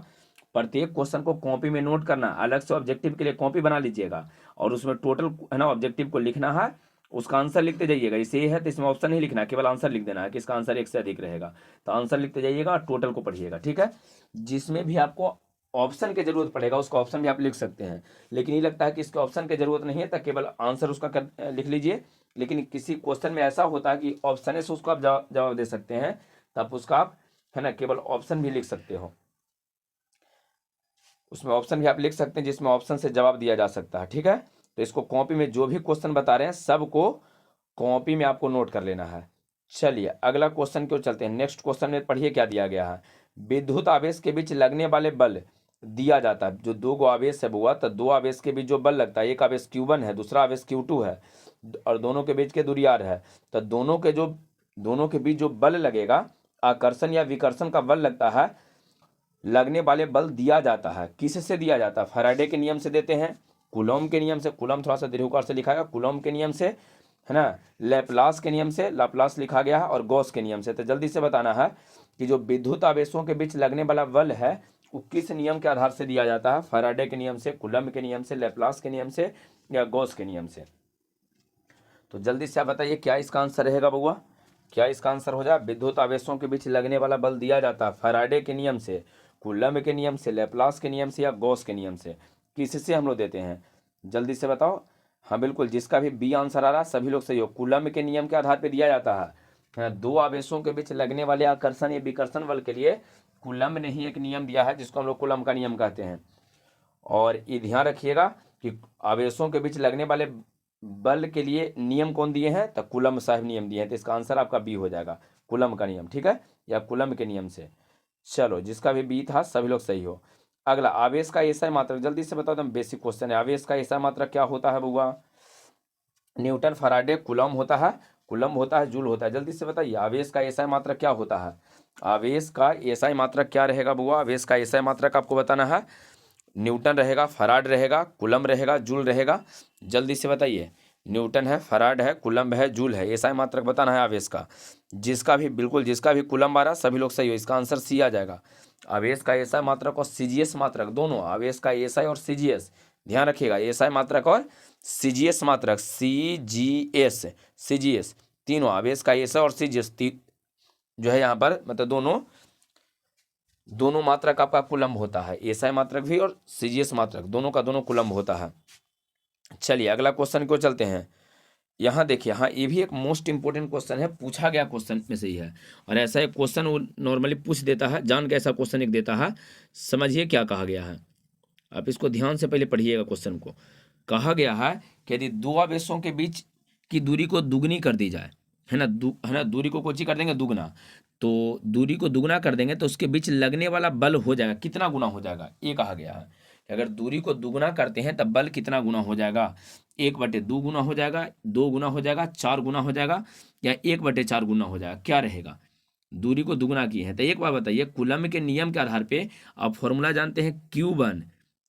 प्रत्येक क्वेश्चन को कॉपी में नोट करना, अलग से ऑब्जेक्टिव के लिए कॉपी बना लीजिएगा और उसमें टोटल, है ना, ऑब्जेक्टिव को लिखना है, उसका आंसर लिखते जाइएगा। इसे ये है तो इसमें ऑप्शन नहीं लिखना है, केवल आंसर लिख देना है कि इसका आंसर 1 से अधिक रहेगा, तो आंसर लिखते जाइएगा और टोटल को पढ़िएगा, ठीक है। जिसमें भी आपको ऑप्शन की जरूरत पड़ेगा उसका ऑप्शन भी आप लिख सकते हैं, लेकिन ये लगता है कि इसके ऑप्शन की जरूरत नहीं है तो केवल आंसर उसका लिख लीजिए। लेकिन किसी क्वेश्चन में ऐसा होता है कि ऑप्शन से उसको आप जवाब दे सकते हैं, तब उसका आप, है ना, केवल ऑप्शन भी लिख सकते हो, उसमें ऑप्शन भी आप लिख सकते हैं जिसमें ऑप्शन से जवाब दिया जा सकता है, ठीक है। तो इसको कॉपी में जो भी क्वेश्चन बता रहे हैं सबको कॉपी में आपको नोट कर लेना है। चलिए अगला क्वेश्चन क्यों चलते हैं, नेक्स्ट क्वेश्चन में पढ़िए क्या दिया गया है। विद्युत आवेश के बीच लगने वाले बल दिया जाता है, जो दो गो आवेश है बुआ, तो दो आवेश के बीच जो बल लगता है, एक आवेश Q1 है, दूसरा आवेश Q2 है, और दोनों के बीच के दूरी r है, तो दोनों के बीच जो बल लगेगा, आकर्षण या विकर्षण का बल लगता है, लगने वाले बल दिया जाता है। किससे दिया जाता है, फैराडे के नियम से देते हैं, कूलॉम के नियम से, कूलॉम थोड़ा सा दीर्घकार से लिखा है, कूलॉम के नियम से, है ना, लैपलास के नियम से, लाप्लास लिखा गया है, और गॉस के नियम से। तो जल्दी से बताना है कि जो विद्युत आवेशों के बीच लगने वाला बल है वो किस नियम के आधार से दिया जाता है, फैराडे के नियम से, कूलॉम के नियम से, लैपलास के नियम से, या गॉस के नियम से। तो जल्दी से आप बताइए क्या इसका आंसर रहेगा बउआ, क्या इसका आंसर हो जाए। विद्युत आवेशों के बीच लगने वाला बल दिया जाता है फैराडे के नियम से, कूलॉम के नियम से, लैपलास के नियम से, या गॉस के नियम से। किससे हम लोग देते हैं, जल्दी से बताओ। हाँ बिल्कुल, जिसका भी बी आंसर आ रहा है सभी लोग सही हो। कूलॉम के नियम के आधार पर दिया जाता है, दो आवेशों के बीच लगने वाले आकर्षण या विकर्षण बल के लिए कूलॉम ने ही एक नियम दिया है जिसको हम लोग कूलॉम का नियम कहते हैं। और ये ध्यान रखिएगा कि आवेशों के बीच लगने वाले बल के लिए नियम कौन दिए हैं, तो कूलॉम साहब नियम दिए हैं, तो इसका आंसर आपका बी हो जाएगा, कूलॉम का नियम, ठीक है, या कूलॉम के नियम से। चलो जिसका भी बी था सभी लोग सही हो। अगला, आवेश का एसआई मात्रक, जल्दी से बताओ, एकदम बेसिक क्वेश्चन है। आवेश का एसआई मात्रक क्या होता है बुआ, न्यूटन, फैराडे, कूलॉम होता है, कूलॉम होता है, जूल होता है। जल्दी से बताइए आवेश का एसआई मात्रक क्या होता है, आवेश का एसआई मात्रक क्या रहेगा बुआ। आवेश का एसआई मात्रक आपको बताना है, न्यूटन रहेगा, फराड रहेगा, कूलम रहेगा, जूल रहेगा। जल्दी से बताइए, न्यूटन है, फराड है, कूलम है, जूल है, एसआई मात्रक बताना है आवेश का। जिसका भी, बिल्कुल जिसका भी कूलम आ रहा सभी लोग सही हो, इसका आंसर सी आ जाएगा। आवेश का एसआई मात्रक और सीजीएस मात्रक दोनों, आवेश का एसआई और सीजीएस, ध्यान रखिएगा, एसआई मात्रक और सीजीएस मात्रक, सीजीएस तीनों, आवेश का एसआई और सीजीएस जो है यहाँ पर, मतलब दोनों मात्रक आपका कुलम्ब होता है, एसआई मात्रक भी और सीजीएस मात्रक दोनों का दोनों कुलम्ब होता है। चलिए अगला क्वेश्चन को चलते हैं। यहाँ देखिए, हाँ ये भी एक मोस्ट इंपोर्टेंट क्वेश्चन है, पूछा गया क्वेश्चन में से ही है, और ऐसा एक क्वेश्चन वो नॉर्मली पूछ देता है, जान के ऐसा क्वेश्चन एक देता है। समझिए क्या कहा गया है, आप इसको ध्यान से पहले पढ़िएगा क्वेश्चन को। कहा गया है कि यदि दो आवेशों के बीच की दूरी को दुगनी कर दी जाए, है ना, दूरी को कोची कर देंगे दुगना, तो दूरी को दुगना कर देंगे तो उसके बीच लगने वाला बल हो जाएगा, कितना गुना हो जाएगा, ये कहा गया है कि अगर दूरी को दुगना करते हैं तब बल कितना गुना हो जाएगा। 1/2 गुना हो जाएगा, 2 गुना हो जाएगा, 4 गुना हो जाएगा, या 1/4 गुना हो जाएगा, क्या रहेगा। दूरी को दुगना की है तो एक बार बताइए, कूलम के नियम के आधार पे आप फॉर्मूला जानते हैं Q1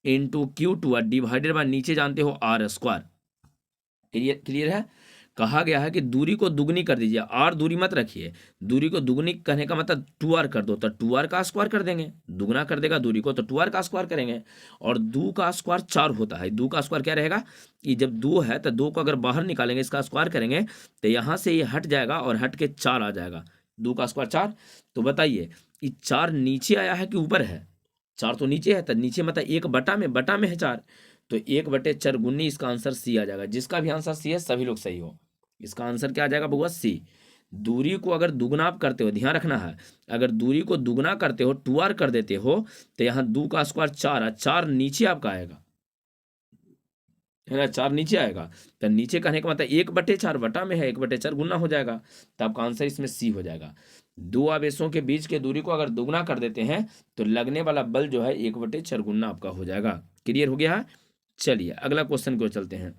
into Q2 divided by नीचे जानते हो R²। क्लियर है। कहा गया है कि दूरी को दुगनी कर दीजिए, आर दूरी मत रखिए, दूरी को दुगनी करने का मतलब 2r कर दो, तो 2r का स्क्वायर कर देंगे, दुगना कर देगा दूरी को तो 2r का स्क्वायर करेंगे, और 2 का स्क्वायर 4 होता है, 2 का स्क्वायर क्या रहेगा, ये जब 2 है तो 2 को अगर बाहर निकालेंगे, इसका स्क्वायर करेंगे तो यहाँ से ये हट जाएगा और हट के 4 आ जाएगा, 2 का स्क्वायर 4। तो बताइए ये 4 नीचे आया है कि ऊपर है, 4 तो नीचे है, तो नीचे मतलब 1/में है 4, तो 1/4 इसका आंसर सी आ जाएगा। जिसका भी आंसर सी है सभी लोग सही हो, इसका आंसर क्या आ जाएगा बउआ, सी। दूरी को अगर दुगना आप करते हो, ध्यान रखना है, अगर दूरी को दुगना करते हो 2r कर देते हो तो यहाँ 2 का स्क्वायर 4 है, 4 नीचे आपका आएगा, है ना, 4 नीचे आएगा, तो नीचे कहने का मतलब 1/4 बटा में है, 1/4 गुना हो जाएगा, तो आपका आंसर इसमें सी हो जाएगा। दो आवेशों के बीच के दूरी को अगर दोगुना कर देते हैं तो लगने वाला बल जो है 1/4 गुना आपका हो जाएगा। क्लियर हो गया है। चलिए अगला क्वेश्चन को चलते हैं।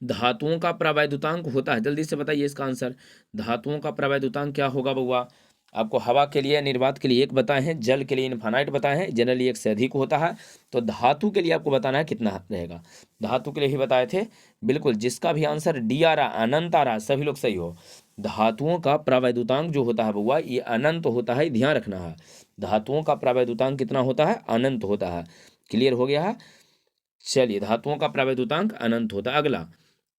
धातुओं का प्रवैद्युतांक होता है, जल्दी से बताइए इसका आंसर। धातुओं का प्रवैद्युतांक क्या होगा बउआ? आपको हवा के लिए निर्वात के लिए 1 बताए हैं, जल के लिए इनफाइनाइट बताए हैं, जनरली 1 से अधिक होता है। तो धातु के लिए आपको बताना है कितना रहेगा। धातु के लिए ही बताए थे, बिल्कुल। जिसका भी आंसर डी आ रहा, अनंत आ रहा, सभी लोग सही हो। धातुओं का प्रवैद्युतांक जो होता है बउआ, ये अनंत होता है, ध्यान रखना है। धातुओं का प्रवैद्युतांक कितना होता है? अनंत होता है। क्लियर हो गया है। चलिए, धातुओं का प्रवैद्युतांक अनंत होता है। अगला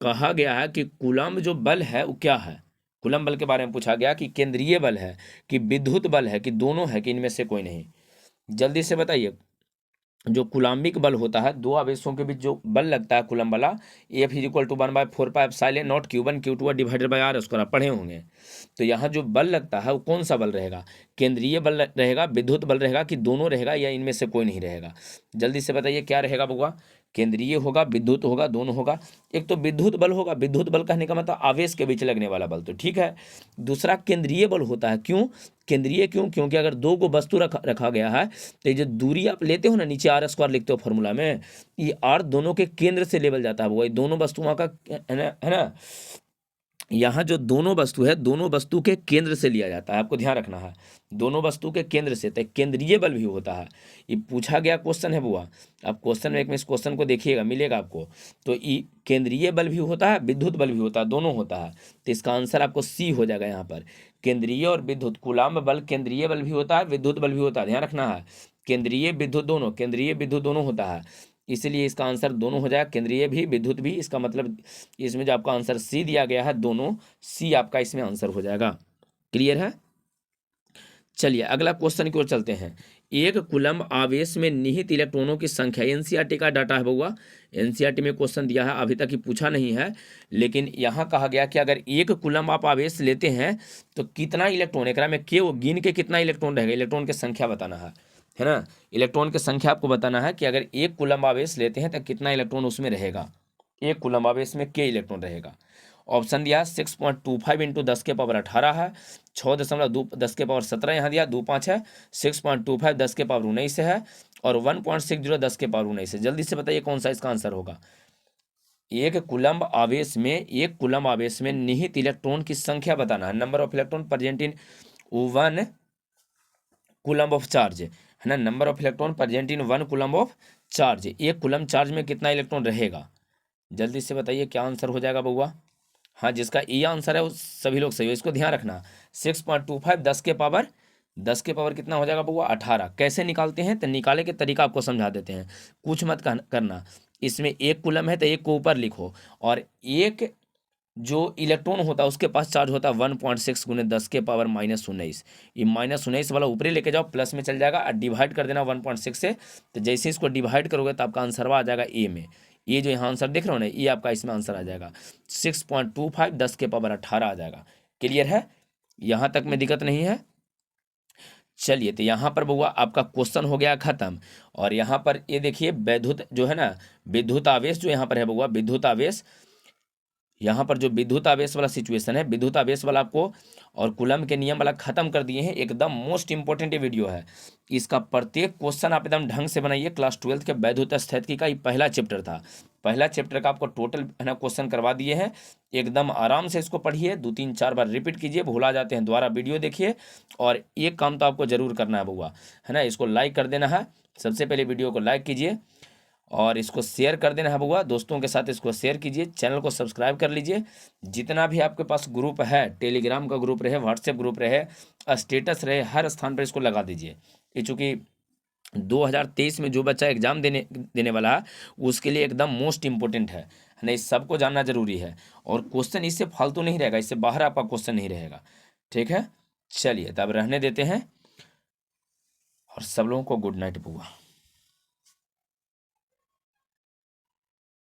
कहा गया है कि कूलम्ब जो बल है वो क्या है? कूलम्ब बल के बारे में पूछा गया कि केंद्रीय बल है कि विद्युत बल है कि दोनों है कि इनमें से कोई नहीं। जल्दी से बताइए। जो कूलाम्बिक बल होता है, दो आवेशों के बीच जो बल लगता है कूलम्ब वाला, F = 1/4πε0 Q1 Q2 divided by R square, पढ़े होंगे। तो यहाँ जो बल लगता है वो कौन सा बल रहेगा? केंद्रीय बल रहेगा, विद्युत बल रहेगा कि दोनों रहेगा, या इनमें से कोई नहीं रहेगा? जल्दी से बताइए क्या रहेगा बउआ? केंद्रीय होगा, विद्युत होगा, दोनों होगा। एक तो विद्युत बल होगा, विद्युत बल कहने का मतलब आवेश के बीच लगने वाला बल, तो ठीक है। दूसरा केंद्रीय बल होता है। क्यों केंद्रीय? क्योंकि अगर दो को वस्तु रखा गया है तो ये जो दूरी आप लेते हो ना, नीचे R² लिखते हो फॉर्मूला में, ये R दोनों के केंद्र से लेवल जाता है, वही दोनों वस्तुओं का, है ना। यहाँ जो दोनों वस्तु है, दोनों वस्तु के केंद्र से लिया जाता है, आपको ध्यान रखना है। दोनों वस्तु के केंद्र से, तो केंद्रीय बल भी होता है। ये पूछा गया क्वेश्चन है बुआ, आप क्वेश्चन में इस क्वेश्चन को देखिएगा, मिलेगा आपको। तो ये केंद्रीय बल भी होता है, विद्युत बल भी होता है, दोनों होता है। तो इसका आंसर आपको सी हो जाएगा यहाँ पर। केंद्रीय और विद्युत, कूलम्ब बल केंद्रीय बल भी होता है, विद्युत बल भी होता है, ध्यान रखना है। केंद्रीय विद्युत दोनों, केंद्रीय विद्युत दोनों होता है, इसलिए इसका आंसर दोनों हो जाएगा, केंद्रीय भी विद्युत भी। इसका मतलब इसमें जो आपका आंसर सी दिया गया है, दोनों, सी आपका इसमें आंसर हो जाएगा। क्लियर है। चलिए अगला क्वेश्चन की ओर चलते हैं। एक कूलम्ब आवेश में निहित इलेक्ट्रॉनों की संख्या, एनसीईआरटी का डाटा है बउआ, एनसीईआरटी में क्वेश्चन दिया है, अभी तक ही पूछा नहीं है, लेकिन यहाँ कहा गया कि अगर एक कूलम्ब आप आवेश लेते हैं तो कितना इलेक्ट्रॉन, एकरा में के गिन के कितना इलेक्ट्रॉन रहेगा, इलेक्ट्रॉन की संख्या बताना है ना। इलेक्ट्रॉन की संख्या आपको बताना है कि अगर एक कूलम्ब आवेश लेते हैं तो कितना इलेक्ट्रॉन उसमें रहेगा। एक कूलम्ब आवेश में के इलेक्ट्रॉन रहेगा। ऑप्शन दिया 6.25 × 10⁻18 है, 6.2 10⁻17 यहाँ दिया, 2×5 है, 6.25 10⁻19 है, और 1.60 10⁻19 है। जल्दी से बताइए कौन सा इसका आंसर होगा। एक कूलम्ब आवेश में निहित इलेक्ट्रॉन की संख्या बताना है, number of electron present in 1 coulomb of charge, है ना। Number of electron present in 1 coulomb of charge, एक कूलम्ब चार्ज में कितना इलेक्ट्रॉन रहेगा। जल्दी से बताइए क्या आंसर हो जाएगा बउआ। हाँ, जिसका ये आंसर है वो सभी लोग सही हो, इसको ध्यान रखना। 6.25 10 के पावर कितना हो जाएगा बउआ, 18। कैसे निकालते हैं तो निकाले के तरीका आपको समझा देते हैं, कुछ मत करना। इसमें एक कूलम है तो एक को ऊपर लिखो, और एक जो इलेक्ट्रॉन होता है उसके पास चार्ज होता है 1.6 × 10⁻−19। ये -19 वाला ऊपरे लेके जाओ, प्लस में चल जाएगा, और डिवाइड कर देना 1.6 से। तो जैसे इसको डिवाइड करोगे तो आपका आंसर आ जाएगा ए में। ये जो यहाँ आंसर देख रहे हो ना, ये आपका इसमें आंसर आ जाएगा 6.25 10⁻18 आ जाएगा। क्लियर है, यहाँ तक में दिक्कत नहीं है। चलिए, तो यहाँ पर बउआ आपका क्वेश्चन हो गया खत्म। और यहाँ पर ये देखिए, विद्युत जो है ना, विद्युत आवेश जो यहाँ पर है बउआ, विद्युत आवेश, यहाँ पर जो विद्युत आवेश वाला सिचुएशन है, विद्युत आवेश वाला आपको और कूलम्ब के नियम वाला खत्म कर दिए हैं। एकदम मोस्ट इंपॉर्टेंट ये वीडियो है, इसका प्रत्येक क्वेश्चन आप एकदम ढंग से बनाइए। क्लास 12 के वैद्युत स्थैतिकी का ये पहला चैप्टर था, पहला चैप्टर का आपको टोटल है ना क्वेश्चन करवा दिए हैं। एकदम आराम से इसको पढ़िए, 2-3-4 बार रिपीट कीजिए, भुला जाते हैं दोबारा वीडियो देखिए। और एक काम तो आपको जरूर करना है बउआ, है ना, इसको लाइक कर देना है। सबसे पहले वीडियो को लाइक कीजिए और इसको शेयर कर देना है बउआ, दोस्तों के साथ इसको शेयर कीजिए। चैनल को सब्सक्राइब कर लीजिए। जितना भी आपके पास ग्रुप है, टेलीग्राम का ग्रुप रहे, व्हाट्सएप ग्रुप रहे, स्टेटस रहे, हर स्थान पर इसको लगा दीजिए। ये चूँकि 2023 में जो बच्चा एग्जाम देने वाला है उसके लिए एकदम मोस्ट इंपॉर्टेंट है ना, इस सबको जानना जरूरी है। और क्वेश्चन इससे फालतू नहीं रहेगा, इससे बाहर आपका क्वेश्चन नहीं रहेगा, ठीक है। चलिए, तब रहने देते हैं, और सब लोगों को गुड नाइट बुआ।